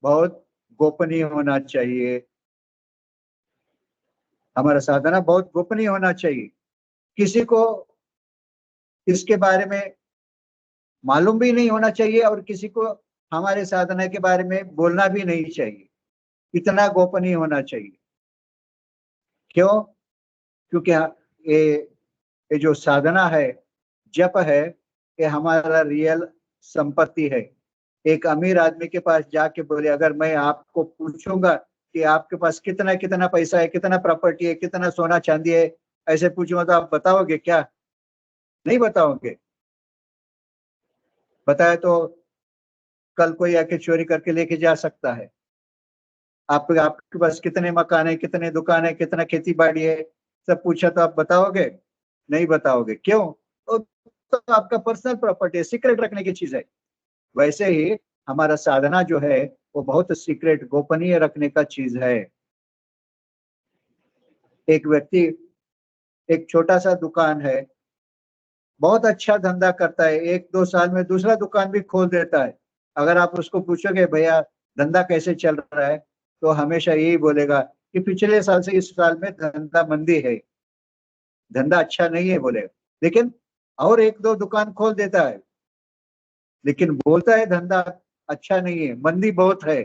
बहुत गोपनीय होना चाहिए। हमारा साधना बहुत गोपनीय होना चाहिए, किसी को इसके बारे में मालूम भी नहीं होना चाहिए, और किसी को हमारे साधना के बारे में बोलना भी नहीं चाहिए। इतना गोपनीय होना चाहिए। क्यों? क्योंकि ये ये जो साधना है, जप है, ये हमारा रियल संपत्ति है। एक अमीर आदमी के पास जाके बोले, अगर मैं आपको पूछूंगा कि आपके पास कितना कितना पैसा है, कितना प्रॉपर्टी है, कितना सोना चांदी है, ऐसे पूछूंगा तो आप बताओगे क्या? नहीं बताओगे। बताए तो कल कोई आके चोरी करके लेके जा सकता है। आपके पास कितने मकान है, कितने दुकान है, कितना खेती बाड़ी है, सब पूछा तो आप बताओगे? नहीं बताओगे। क्यों? तो आपका पर्सनल प्रॉपर्टी है, सीक्रेट रखने की चीज है। वैसे ही हमारा साधना जो है वो बहुत सीक्रेट, गोपनीय रखने का चीज है। एक व्यक्ति, एक छोटा सा दुकान है, बहुत अच्छा धंधा करता है, 1-2 साल में दूसरा दुकान भी खोल देता है। अगर आप उसको पूछोगे भैया धंधा कैसे चल रहा है, तो हमेशा यही बोलेगा कि पिछले साल से इस साल में धंधा मंदी है, धंधा अच्छा नहीं है बोलेगा। लेकिन और 1-2 दुकान खोल देता है, लेकिन बोलता है धंधा अच्छा नहीं है, मंदी बहुत है।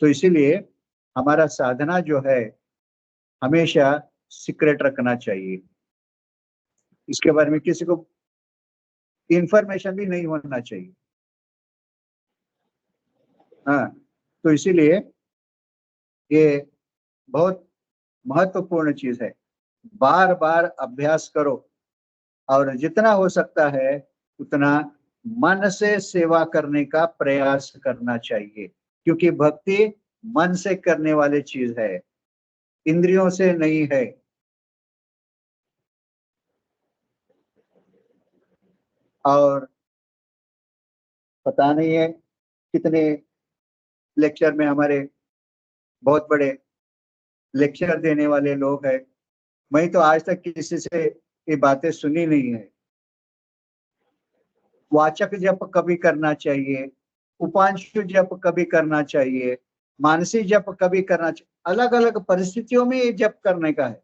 तो इसीलिए हमारा साधना जो है हमेशा सीक्रेट रखना चाहिए। इसके बारे में किसी को इंफॉर्मेशन भी नहीं होना चाहिए। हाँ, तो इसीलिए ये बहुत महत्वपूर्ण चीज है। बार बार अभ्यास करो, और जितना हो सकता है उतना मन से सेवा करने का प्रयास करना चाहिए, क्योंकि भक्ति मन से करने वाली चीज है, इंद्रियों से नहीं है। और पता नहीं है कितने लेक्चर में हमारे बहुत बड़े लेक्चर देने वाले लोग हैं, मैं तो आज तक किसी से ये बातें सुनी नहीं है। वाचक जप कभी करना चाहिए, उपांशु जप कभी करना चाहिए, मानसी जप कभी करना चाहिए। अलग अलग परिस्थितियों में ये जप करने का है।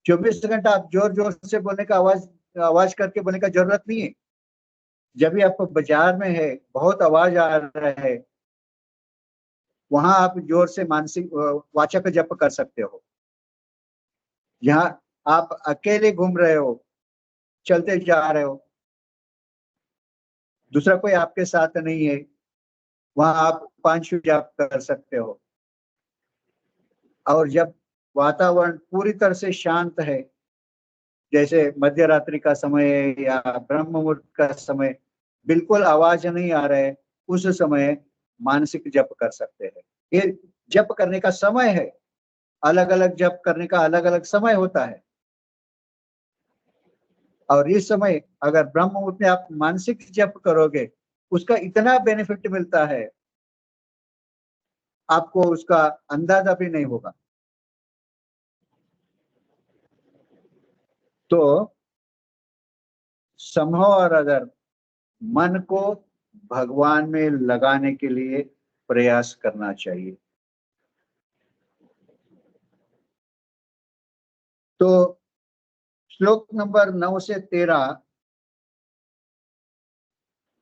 24 घंटा आप जोर जोर से बोलने का, आवाज आवाज करके बोलने का जरूरत नहीं है। जब भी आपको बाजार में है, बहुत आवाज आ रहा है, वहां आप जोर से मानसिक वाचक जप कर सकते हो। जहाँ आप अकेले घूम रहे हो, चलते जा रहे हो, दूसरा कोई आपके साथ नहीं है, वहां आप 5 जाप कर सकते हो। और जब वातावरण पूरी तरह से शांत है, जैसे मध्य रात्रि का समय है या ब्रह्म मुहूर्त का समय, बिल्कुल आवाज नहीं आ रहा है, उस समय मानसिक जप कर सकते हैं। ये जप करने का समय है, अलग अलग जप करने का अलग अलग समय होता है। और इस समय अगर ब्रह्म मुहूर्त में आप मानसिक जप करोगे, उसका इतना बेनिफिट मिलता है, आपको उसका अंदाजा भी नहीं होगा। तो संभव और अगर मन को भगवान में लगाने के लिए प्रयास करना चाहिए। तो श्लोक नंबर 9 से 13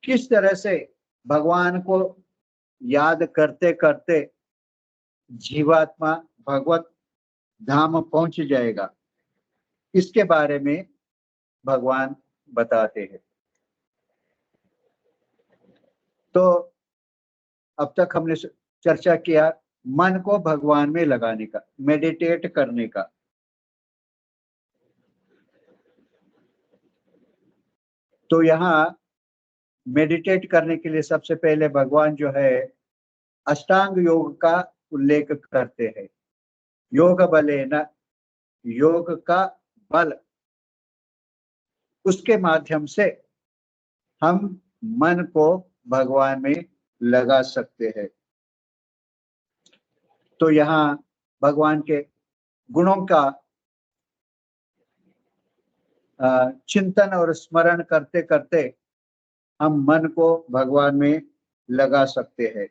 किस तरह से भगवान को याद करते करते जीवात्मा भगवत धाम पहुंच जाएगा, इसके बारे में भगवान बताते हैं। तो अब तक हमने चर्चा किया मन को भगवान में लगाने का, मेडिटेट करने का। तो यहाँ मेडिटेट करने के लिए सबसे पहले भगवान जो है अष्टांग योग का उल्लेख करते हैं। योग बलेन, योग का बल, उसके माध्यम से हम मन को भगवान में लगा सकते हैं। तो यहाँ भगवान के गुणों का चिंतन और स्मरण करते करते हम मन को भगवान में लगा सकते हैं।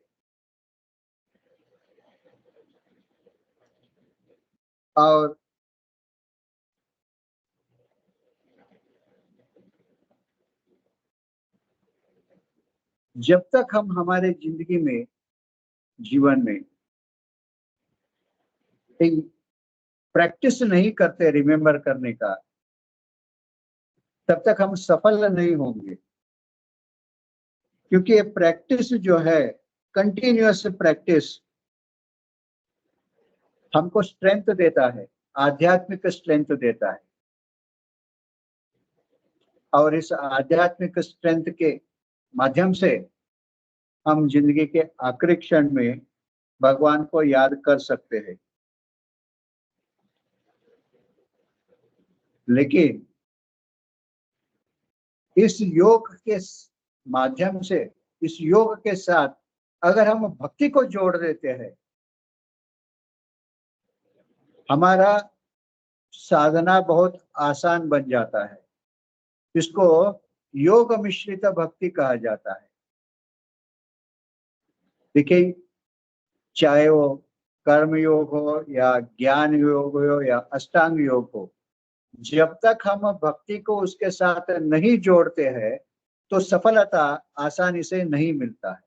और जब तक हम हमारे जिंदगी में, जीवन में प्रैक्टिस नहीं करते रिमेम्बर करने का, तब तक हम सफल नहीं होंगे। क्योंकि ये प्रैक्टिस जो है, कंटिन्यूअस प्रैक्टिस हमको स्ट्रेंथ देता है, आध्यात्मिक स्ट्रेंथ देता है। और इस आध्यात्मिक स्ट्रेंथ के माध्यम से हम जिंदगी के आखिरी क्षण में भगवान को याद कर सकते हैं। लेकिन इस योग के माध्यम से, इस योग के साथ अगर हम भक्ति को जोड़ देते हैं, हमारा साधना बहुत आसान बन जाता है। इसको योग मिश्रित भक्ति कहा जाता है। देखिए, चाहे वो कर्म योग हो या ज्ञान योग हो या अष्टांग योग हो, जब तक हम भक्ति को उसके साथ नहीं जोड़ते हैं तो सफलता आसानी से नहीं मिलता है।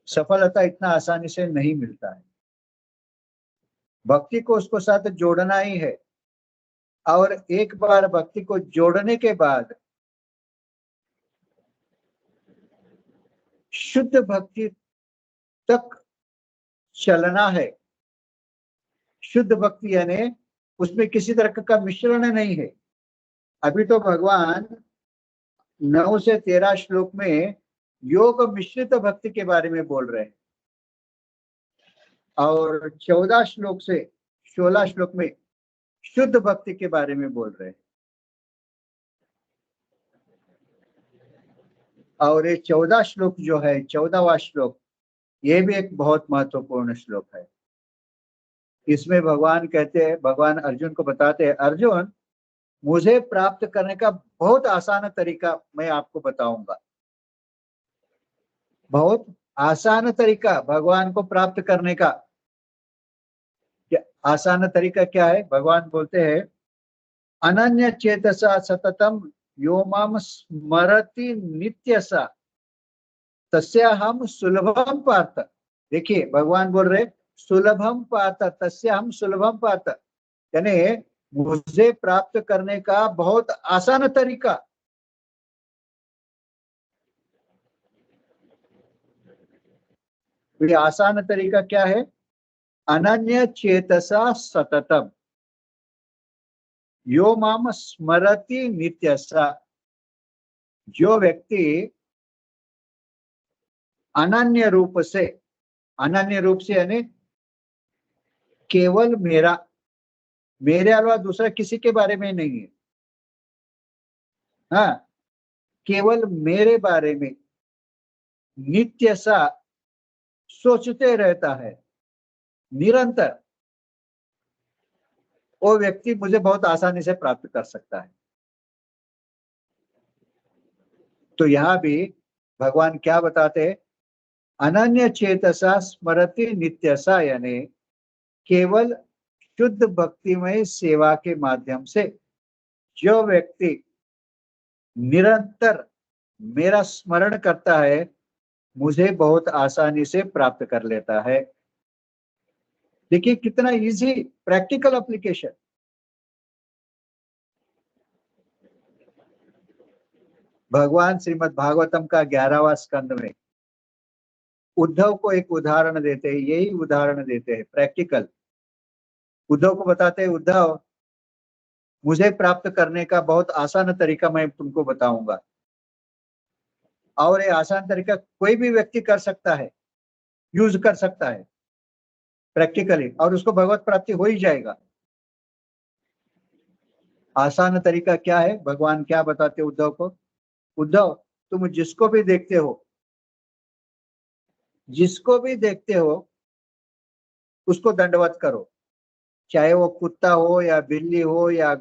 सफलता इतना आसानी से नहीं मिलता है। भक्ति को उसको साथ जोड़ना ही है। और एक बार भक्ति को जोड़ने के बाद शुद्ध भक्ति तक चलना है। शुद्ध भक्ति यानी उसमें किसी तरह का मिश्रण नहीं है। अभी तो भगवान 9 से 13 श्लोक में योग मिश्रित भक्ति के बारे में बोल रहे हैं और 14 श्लोक से 16 श्लोक में शुद्ध भक्ति के बारे में बोल रहे हैं। और ये 14 श्लोक जो है, 14वां श्लोक, ये भी एक बहुत महत्वपूर्ण श्लोक है। इसमें भगवान कहते हैं, भगवान अर्जुन को बताते हैं, अर्जुन, मुझे प्राप्त करने का बहुत आसान तरीका मैं आपको बताऊंगा। बहुत आसान तरीका भगवान को प्राप्त करने का। आसान तरीका क्या है? भगवान बोलते हैं, अनन्य चेतसा सततम यो माम स्मरति नित्यसा तस्याहम सुलभम पार्थ। देखिए, भगवान बोल रहे सुलभम पार्थ, तस्याहम सुलभम पार्थ, यानी मुझे प्राप्त करने का बहुत आसान तरीका। ये आसान तरीका क्या है? अनन्य चेतसा सततम यो माम स्मरति नित्यसा। जो व्यक्ति अनन्य रूप से, अनन्य रूप से यानी केवल मेरा, मेरे अलावा दूसरा किसी के बारे में नहीं है, हाँ, केवल मेरे बारे में नित्य सा सोचते रहता है निरंतर, वो व्यक्ति मुझे बहुत आसानी से प्राप्त कर सकता है। तो यहां भी भगवान क्या बताते हैं? अनन्य चेतसा स्मरति नित्यसा, यानी केवल शुद्ध भक्तिमय सेवा के माध्यम से जो व्यक्ति निरंतर मेरा स्मरण करता है, मुझे बहुत आसानी से प्राप्त कर लेता है। देखिए कितना इजी प्रैक्टिकल एप्लीकेशन। भगवान श्रीमद् भागवतम का 11वां स्कंद में उद्धव को एक उदाहरण देते हैं, यही उदाहरण देते हैं प्रैक्टिकल। उद्धव को बताते हैं, उद्धव, मुझे प्राप्त करने का बहुत आसान तरीका मैं तुमको बताऊंगा, और ये आसान तरीका कोई भी व्यक्ति कर सकता है, यूज कर सकता है प्रैक्टिकली, और उसको भगवत प्राप्ति हो ही जाएगा। आसान तरीका क्या है? भगवान क्या बताते उद्धव को? उद्धव, तुम जिसको भी देखते हो, जिसको भी देखते हो उसको दंडवत करो। चाहे वो कुत्ता हो या बिल्ली हो या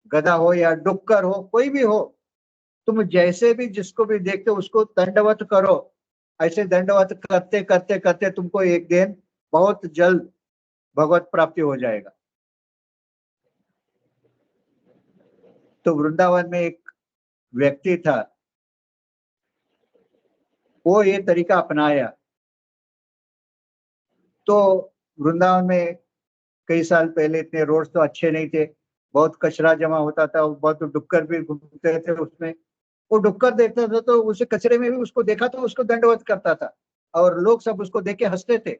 गधा हो या डुक्कर हो, कोई भी हो, तुम जैसे भी जिसको भी देखते हो उसको दंडवत करो। ऐसे दंडवत करते करते करते तुमको एक दिन बहुत जल्द भगवत प्राप्ति हो जाएगा। तो वृंदावन में एक व्यक्ति था, वो ये तरीका अपनाया। तो वृंदावन में कई साल पहले इतने रोड तो अच्छे नहीं थे, बहुत कचरा जमा होता था, बहुत डुक्कर भी घूमते थे उसमें। वो डुक्कर देखता था तो उसे कचरे में भी उसको देखा तो उसको दंडवत करता था, और लोग सब उसको देख के हंसते थे।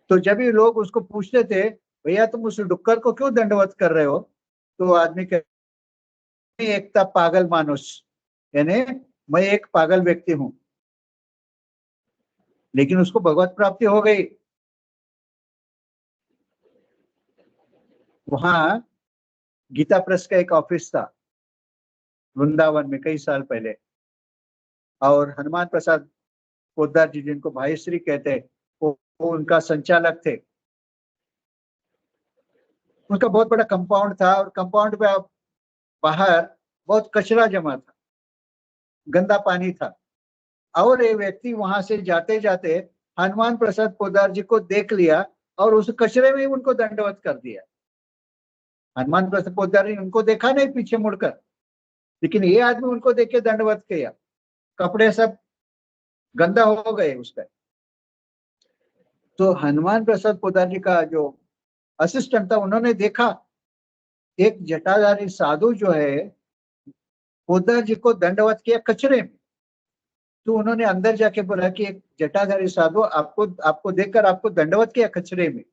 तो जब भी लोग उसको पूछते थे, भैया तुम उस डुक्कर को क्यों दंडवत कर रहे हो, तो आदमी कहते, एकता पागल मानुस, यानी मैं एक पागल व्यक्ति हूं। लेकिन उसको भगवत प्राप्ति हो गई। वहां गीता प्रेस का एक ऑफिस था वृंदावन में कई साल पहले, और हनुमान प्रसाद पोद्दार जी, जिनको भाई श्री कहते हैं, वो उनका संचालक थे। उनका बहुत बड़ा कंपाउंड था, और कंपाउंड पे बाहर बहुत कचरा जमा था, गंदा पानी था। और ये व्यक्ति वहां से जाते जाते हनुमान प्रसाद पोद्दार जी को देख लिया और उस कचरे में ही उनको दंडवत कर दिया। हनुमान प्रसाद पोद्दार जी उनको देखा नहीं पीछे मुड़कर, लेकिन ये आदमी उनको देख के दंडवत किया। कपड़े सब गंदा हो गए उसका। तो हनुमान प्रसाद पोद्दार जी का जो असिस्टेंट था, उन्होंने देखा एक जटाधारी साधु जो है पोद्दार जी को दंडवत किया कचरे में। तो उन्होंने अंदर जाके बोला कि एक जटाधारी साधु आपको आपको देखकर आपको दंडवत किया कचरे में।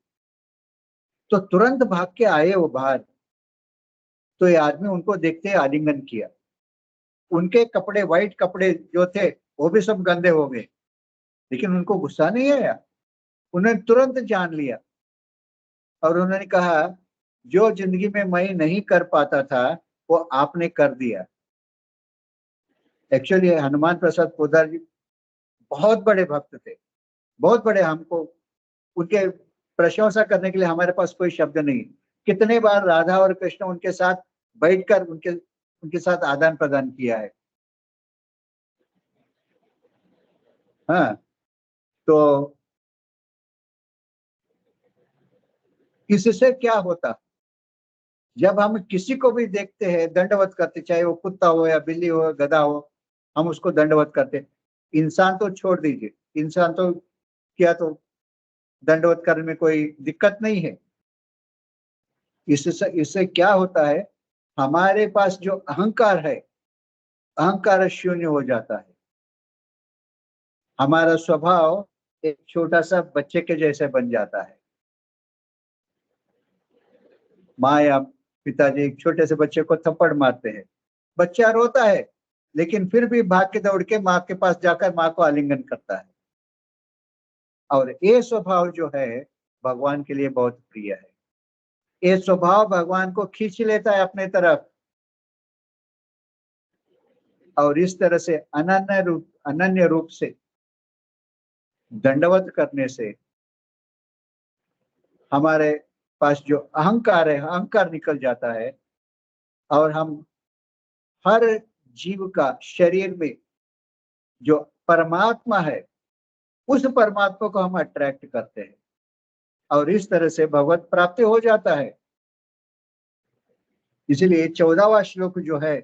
तो तुरंत भाग के आए वो बाहर। तो ये आदमी उनको देखते आलिंगन किया। उनके कपड़े, व्हाइट कपड़े जो थे, वो भी सब गंदे हो गए, लेकिन उनको गुस्सा नहीं आया। उन्होंने तुरंत जान लिया और उन्होंने कहा, जो जिंदगी में मैं नहीं कर पाता था वो आपने कर दिया। एक्चुअली हनुमान प्रसाद पोद्दार जी बहुत बड़े भक्त थे, बहुत बड़े। हमको उनके प्रशंसा करने के लिए हमारे पास कोई शब्द नहीं। कितने बार राधा और कृष्ण उनके साथ बैठकर उनके उनके साथ आदान प्रदान किया है। हाँ, तो इससे क्या होता, जब हम किसी को भी देखते हैं दंडवत करते, चाहे वो कुत्ता हो या बिल्ली हो या गधा हो, हम उसको दंडवत करते। इंसान तो छोड़ दीजिए, इंसान तो क्या, तो दंडवत करने में कोई दिक्कत नहीं है। इससे इससे क्या होता है, हमारे पास जो अहंकार है, अहंकार शून्य हो जाता है। हमारा स्वभाव एक छोटा सा बच्चे के जैसे बन जाता है। माँ या पिताजी एक छोटे से बच्चे को थप्पड़ मारते हैं, बच्चा रोता है, लेकिन फिर भी भाग के दौड़ के माँ के पास जाकर माँ को आलिंगन करता है। और ये स्वभाव जो है भगवान के लिए बहुत प्रिय है। ये स्वभाव भगवान को खींच लेता है अपने तरफ, और इस तरह से अनन्य रूप से दंडवत करने से हमारे पास जो अहंकार है, अहंकार निकल जाता है, और हम हर जीव का शरीर में जो परमात्मा है, उस परमात्मा को हम अट्रैक्ट करते हैं, और इस तरह से भगवत प्राप्ति हो जाता है। इसलिए 14वां श्लोक जो है,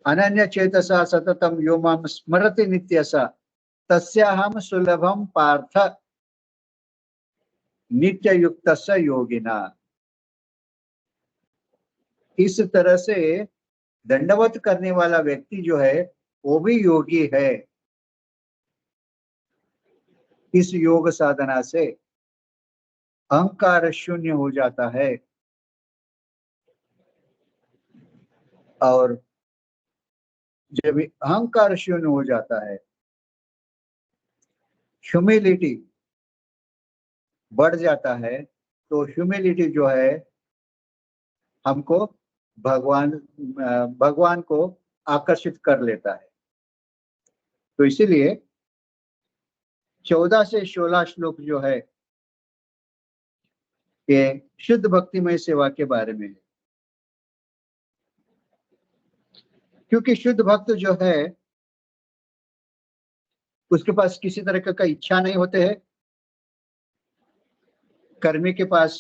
अनन्य चेतसा सततम यो माम स्मरति नित्यसा तस्याहम सुलभम पार्थ नित्य युक्तस्य योगिना। इस तरह से दंडवत करने वाला व्यक्ति जो है वो भी योगी है। इस योग साधना से अहंकार शून्य हो जाता है, और जब अहंकार शून्य हो जाता है, ह्यूमिलिटी बढ़ जाता है, तो ह्यूमिलिटी जो है हमको भगवान भगवान को आकर्षित कर लेता है। तो इसीलिए 14 से 16 श्लोक जो है ये शुद्ध भक्तिमय सेवा के बारे में है। क्योंकि शुद्ध भक्त जो है उसके पास किसी तरह का इच्छा नहीं होते है। कर्मी के पास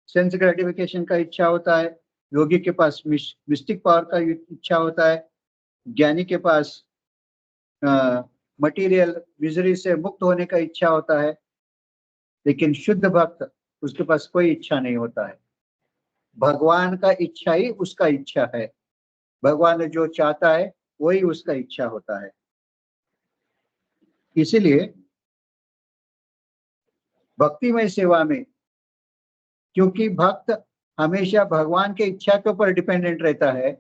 सेंस ग्रेटिफिकेशन का इच्छा होता है, योगी के पास मिस्टिक पावर का इच्छा होता है, ज्ञानी के पास मटेरियल मिजरी से मुक्त होने का इच्छा होता है, लेकिन शुद्ध भक्त उसके पास कोई इच्छा नहीं होता है। भगवान का इच्छा ही उसका इच्छा है, भगवान ने जो चाहता है वही उसका इच्छा होता है। इसीलिए भक्तिमय सेवा में, क्योंकि भक्त हमेशा भगवान के इच्छा के ऊपर डिपेंडेंट रहता है,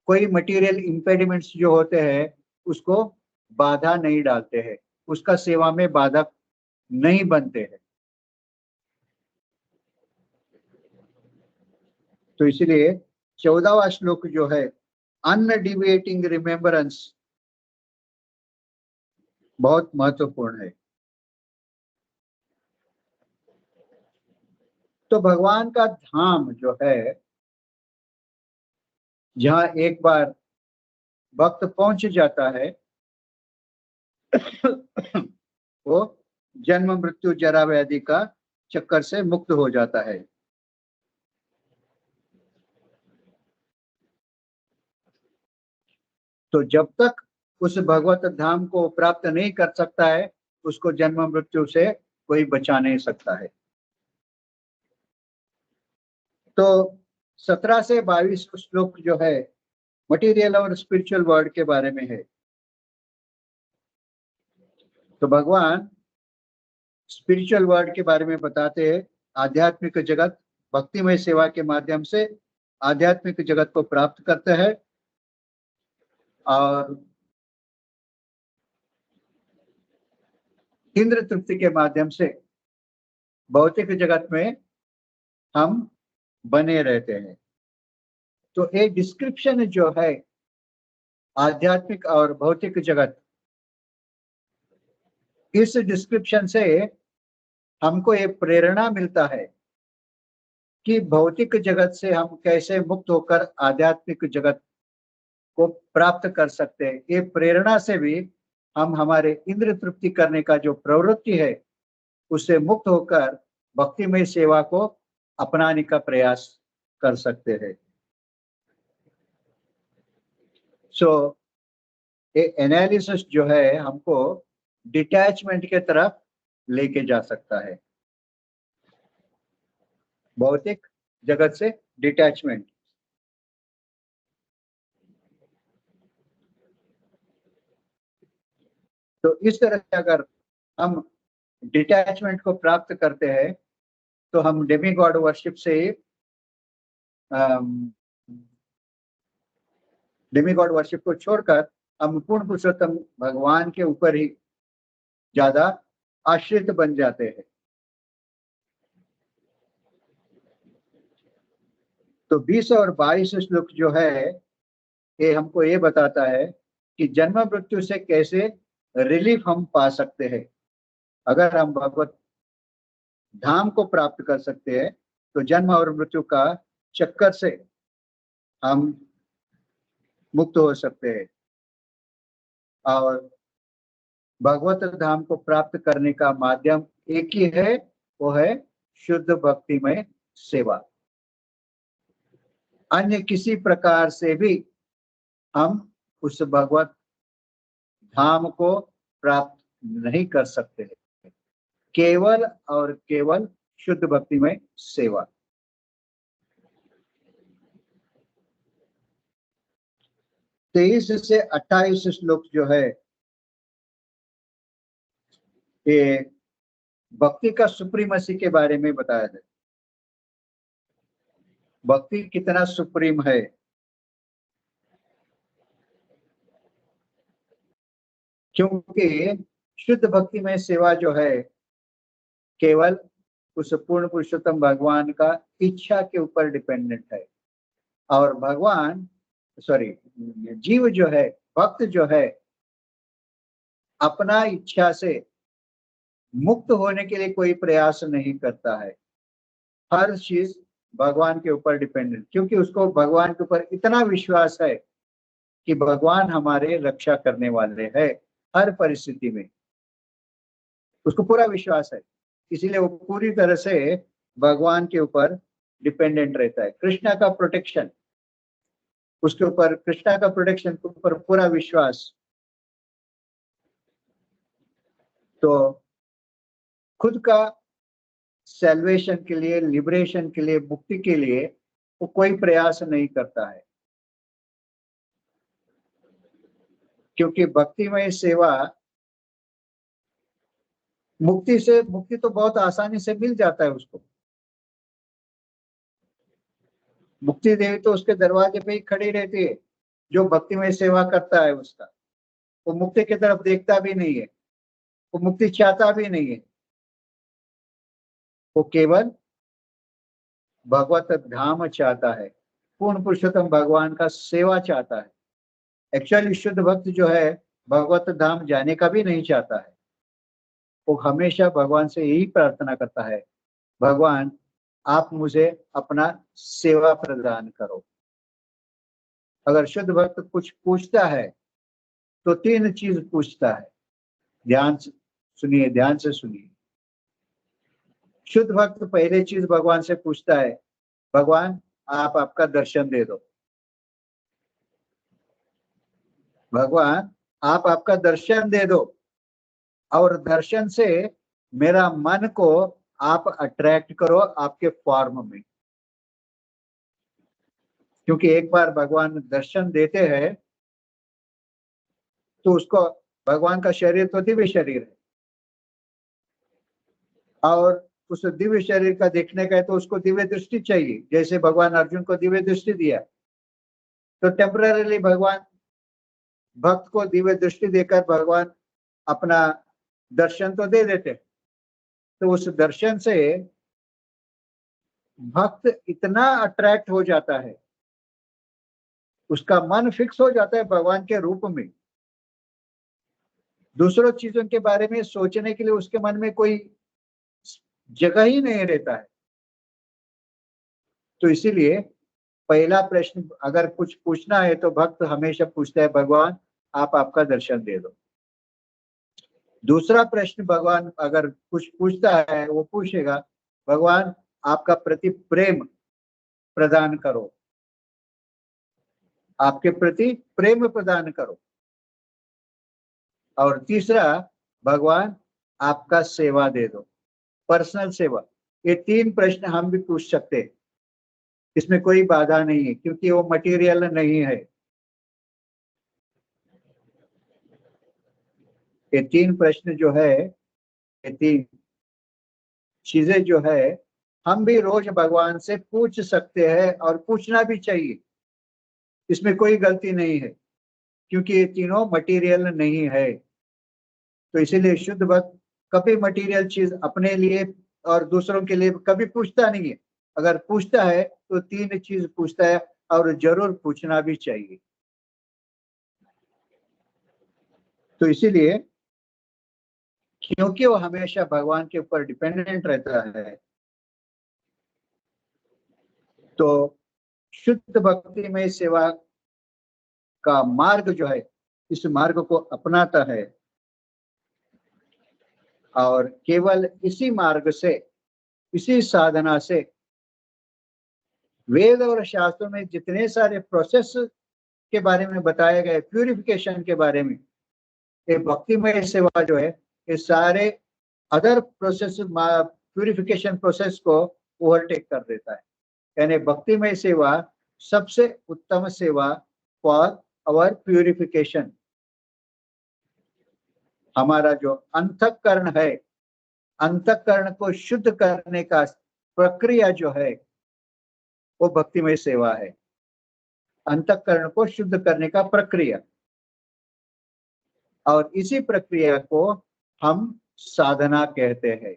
कोई मटेरियल इम्पेडिमेंट्स जो होते हैं उसको बाधा नहीं डालते हैं, उसका सेवा में बाधक नहीं बनते हैं। तो इसलिए 14वां श्लोक जो है अनडिविएटिंग रिमेम्बरेंस बहुत महत्वपूर्ण है। तो भगवान का धाम जो है, जहां एक बार भक्त पहुंच जाता है वो जन्म मृत्यु जरा व्याधि का चक्कर से मुक्त हो जाता है। तो जब तक उस भगवत धाम को प्राप्त नहीं कर सकता है, उसको जन्म मृत्यु से कोई बचा नहीं सकता है। तो 17 से 22 श्लोक जो है मटेरियल और स्पिरिचुअल वर्ल्ड के बारे में है। तो भगवान स्पिरिचुअल वर्ल्ड के बारे में बताते हैं, आध्यात्मिक जगत भक्तिमय सेवा के माध्यम से आध्यात्मिक जगत को प्राप्त करते हैं, और इंद्र तृप्ति के माध्यम से भौतिक जगत में हम बने रहते हैं। तो एक डिस्क्रिप्शन जो है आध्यात्मिक और भौतिक जगत, इस डिस्क्रिप्शन से हमको एक प्रेरणा मिलता है कि भौतिक जगत से हम कैसे मुक्त होकर आध्यात्मिक जगत को प्राप्त कर सकते हैं। ये प्रेरणा से भी हम हमारे इंद्र तृप्ति करने का जो प्रवृत्ति है उससे मुक्त होकर भक्तिमय सेवा को अपनाने का प्रयास कर सकते हैं। सो ये एनालिसिस जो है हमको डिटैचमेंट के तरफ लेके जा सकता है, भौतिक जगत से डिटैचमेंट। तो इस तरह से अगर हम डिटैचमेंट को प्राप्त करते हैं तो हम डेमी गॉड वर्शिप से डेमी गॉड वर्शिप को छोड़कर हम पूर्ण पुरुषोत्तम भगवान के ऊपर ही ज्यादा आश्रित बन जाते हैं। तो 20 और 22 श्लोक जो है ये हमको ये बताता है कि जन्म मृत्यु से कैसे रिलीफ हम पा सकते हैं। अगर हम भगवत धाम को प्राप्त कर सकते हैं तो जन्म और मृत्यु का चक्कर से हम मुक्त हो सकते हैं, और भगवत धाम को प्राप्त करने का माध्यम एक ही है, वो है शुद्ध भक्तिमय सेवा। अन्य किसी प्रकार से भी हम उस भगवत धाम को प्राप्त नहीं कर सकते हैं, केवल और केवल शुद्ध भक्तिमय सेवा। तेईस से 28 श्लोक जो है ये भक्ति का सुप्रीमसी के बारे में बताया है। भक्ति कितना सुप्रीम है, क्योंकि शुद्ध भक्ति में सेवा जो है केवल उस पूर्ण पुरुषोत्तम भगवान का इच्छा के ऊपर डिपेंडेंट है, और भगवान जीव जो है, भक्त जो है, अपना इच्छा से मुक्त होने के लिए कोई प्रयास नहीं करता है। हर चीज भगवान के ऊपर डिपेंडेंट, क्योंकि उसको भगवान के ऊपर इतना विश्वास है कि भगवान हमारे रक्षा करने वाले हैं हर परिस्थिति में, उसको पूरा विश्वास है। इसीलिए वो पूरी तरह से भगवान के ऊपर डिपेंडेंट रहता है। कृष्णा का प्रोटेक्शन, उसके ऊपर कृष्णा का प्रोटेक्शन के ऊपर पूरा विश्वास। तो खुद का सेल्वेशन के लिए, लिबरेशन के लिए, मुक्ति के लिए वो कोई प्रयास नहीं करता है, क्योंकि भक्तिमय सेवा मुक्ति तो बहुत आसानी से मिल जाता है उसको। मुक्ति देवी तो उसके दरवाजे पे ही खड़ी रहती है। जो भक्तिमय सेवा करता है उसका, वो मुक्ति की तरफ देखता भी नहीं है, वो मुक्ति चाहता भी नहीं है, वो केवल भगवत धाम चाहता है, पूर्ण पुरुषोत्तम भगवान का सेवा चाहता है। एक्चुअली शुद्ध भक्त जो है भगवत धाम जाने का भी नहीं चाहता है, वो हमेशा भगवान से यही प्रार्थना करता है, भगवान आप मुझे अपना सेवा प्रदान करो। अगर शुद्ध भक्त कुछ पूछता है तो 3 चीज पूछता है। ध्यान से सुनिए, ध्यान से सुनिए। शुद्ध भक्त पहले चीज भगवान से पूछता है, भगवान आप आपका दर्शन दे दो। भगवान आप आपका दर्शन दे दो, और दर्शन से मेरा मन को आप अट्रैक्ट करो आपके फॉर्म में। क्योंकि एक बार भगवान दर्शन देते हैं तो उसको, भगवान का शरीर तो दिव्य शरीर है, और उस दिव्य शरीर का देखने का है तो उसको दिव्य दृष्टि चाहिए। जैसे भगवान अर्जुन को दिव्य दृष्टि दिया, तो टेम्पररीली भगवान भक्त को दिव्य दृष्टि देकर भगवान अपना दर्शन तो दे देते। तो उस दर्शन से भक्त इतना अट्रैक्ट हो जाता है, उसका मन फिक्स हो जाता है भगवान के रूप में। दूसरों चीजों के बारे में सोचने के लिए उसके मन में कोई जगह ही नहीं रहता है। तो इसीलिए पहला प्रश्न अगर कुछ पूछना है तो भक्त हमेशा पूछता है, भगवान आप आपका दर्शन दे दो। दूसरा प्रश्न भगवान अगर कुछ पूछता है, वो पूछेगा, भगवान आपका प्रति प्रेम प्रदान करो, आपके प्रति प्रेम प्रदान करो। और तीसरा, भगवान आपका सेवा दे दो, पर्सनल सेवा। ये 3 प्रश्न हम भी पूछ सकते हैं, इसमें कोई बाधा नहीं है, क्योंकि वो मटेरियल नहीं है। ये 3 प्रश्न जो है, ये 3 चीजें जो है, हम भी रोज भगवान से पूछ सकते हैं और पूछना भी चाहिए। इसमें कोई गलती नहीं है, क्योंकि ये तीनों मटेरियल नहीं है। तो इसीलिए शुद्ध भक्त कभी मटेरियल चीज अपने लिए और दूसरों के लिए कभी पूछता नहीं है। अगर पूछता है तो 3 चीज पूछता है, और जरूर पूछना भी चाहिए। तो इसीलिए क्योंकि वो हमेशा भगवान के ऊपर डिपेंडेंट रहता है, तो शुद्ध भक्ति में सेवा का मार्ग जो है, इस मार्ग को अपनाता है, और केवल इसी मार्ग से, इसी साधना से, वेद और शास्त्रों में जितने सारे प्रोसेस के बारे में बताए गए, प्यूरिफिकेशन के बारे में, ये भक्तिमय सेवा जो है, ये सारे अदर प्रोसेस, प्यूरिफिकेशन प्रोसेस को ओवरटेक कर देता है। यानी भक्तिमय सेवा सबसे उत्तम सेवा फॉर आवर प्यूरिफिकेशन। हमारा जो अंतःकरण है, अंतःकरण को शुद्ध करने का प्रक्रिया जो है, वो भक्तिमय सेवा है। अंतःकरण को शुद्ध करने का प्रक्रिया, और इसी प्रक्रिया को हम साधना कहते हैं।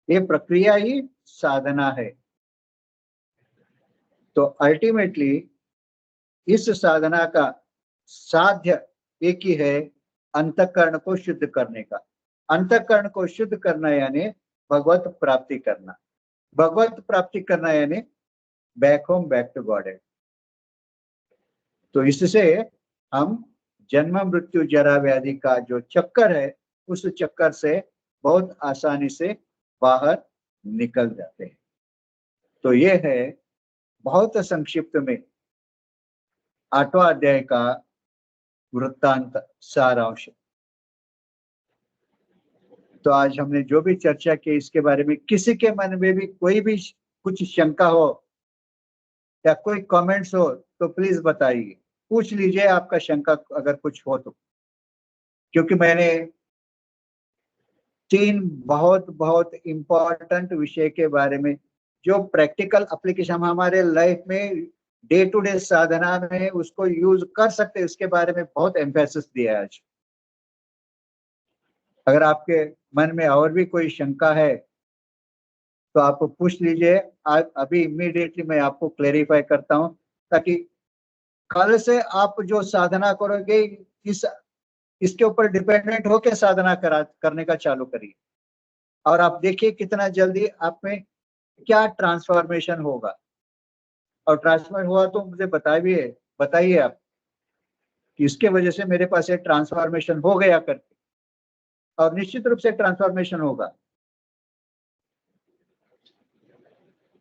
ये प्रक्रिया ही साधना है। तो अल्टीमेटली इस साधना का साध्य एक ही है, अंतःकरण को शुद्ध करने का। अंतःकरण को शुद्ध करना यानी भगवत प्राप्ति करना। भगवत प्राप्ति करना यानी back home, back to God. तो इससे हम जन्म मृत्यु जरा व्याधि का जो चक्कर है, उस चक्कर से बहुत आसानी से बाहर निकल जाते हैं। तो ये है बहुत संक्षिप्त में 8वां अध्याय का वृत्तांत, सारांश। तो आज हमने जो भी चर्चा की इसके बारे में किसी के मन में भी कोई भी कुछ शंका हो या कोई कमेंट्स हो तो प्लीज बताइए, पूछ लीजिए आपका शंका अगर कुछ हो तो। क्योंकि मैंने 3 बहुत बहुत इम्पोर्टेंट विषय के बारे में जो प्रैक्टिकल एप्लीकेशन हम हमारे लाइफ में डे टू डे साधना में उसको यूज कर सकते हैं उसके बारे में बहुत एम्फेसिस दिया है आज। अगर आपके मन में और भी कोई शंका है तो आप पूछ लीजिए, अभी इमीडिएटली मैं आपको क्लेरिफाई करता हूं, ताकि कल से आप जो साधना करोगे इसके ऊपर डिपेंडेंट होकर साधना करने का चालू करिए, और आप देखिए कितना जल्दी आप में क्या ट्रांसफॉर्मेशन होगा। और ट्रांसफॉर्मेशन हुआ तो मुझे बताइए आप कि इसके वजह से मेरे पास ये ट्रांसफॉर्मेशन हो गया करके, और निश्चित रूप से ट्रांसफॉर्मेशन होगा।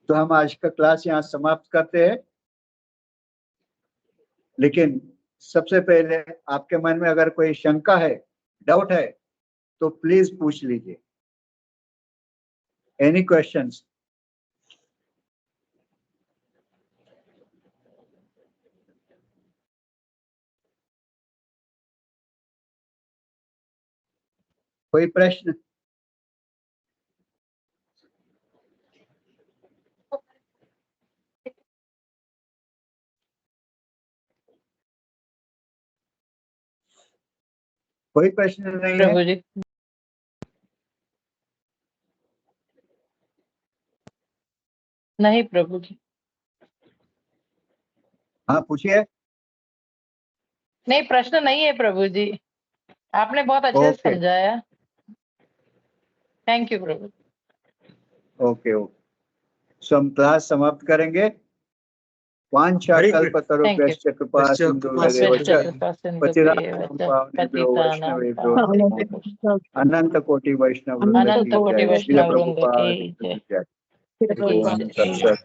तो हम आज का क्लास यहाँ समाप्त करते हैं, लेकिन सबसे पहले आपके मन में अगर कोई शंका है, डाउट है, तो प्लीज पूछ लीजिए। Any questions? कोई प्रश्न? कोई प्रश्न नहीं है? प्रभु जी। नहीं प्रभु जी। हाँ पूछिए। नहीं, प्रश्न नहीं है प्रभु जी, आपने बहुत अच्छे से ओके समझाया। थैंक यू प्रभु। Okay okay. सो हम क्लास समाप्त करेंगे। वाञ्छाकल्पतरुभ्यश्च कृपा सिन्धुभ्येव च पतितानां पावनेभ्यो वैष्णवेभ्यो अनंत कोटि वैष्णव वृंद अनंत की कोटि जय। श्रील वैष्णव वृंद प्रभुपाद की की जय। जय। ओम तत्सत।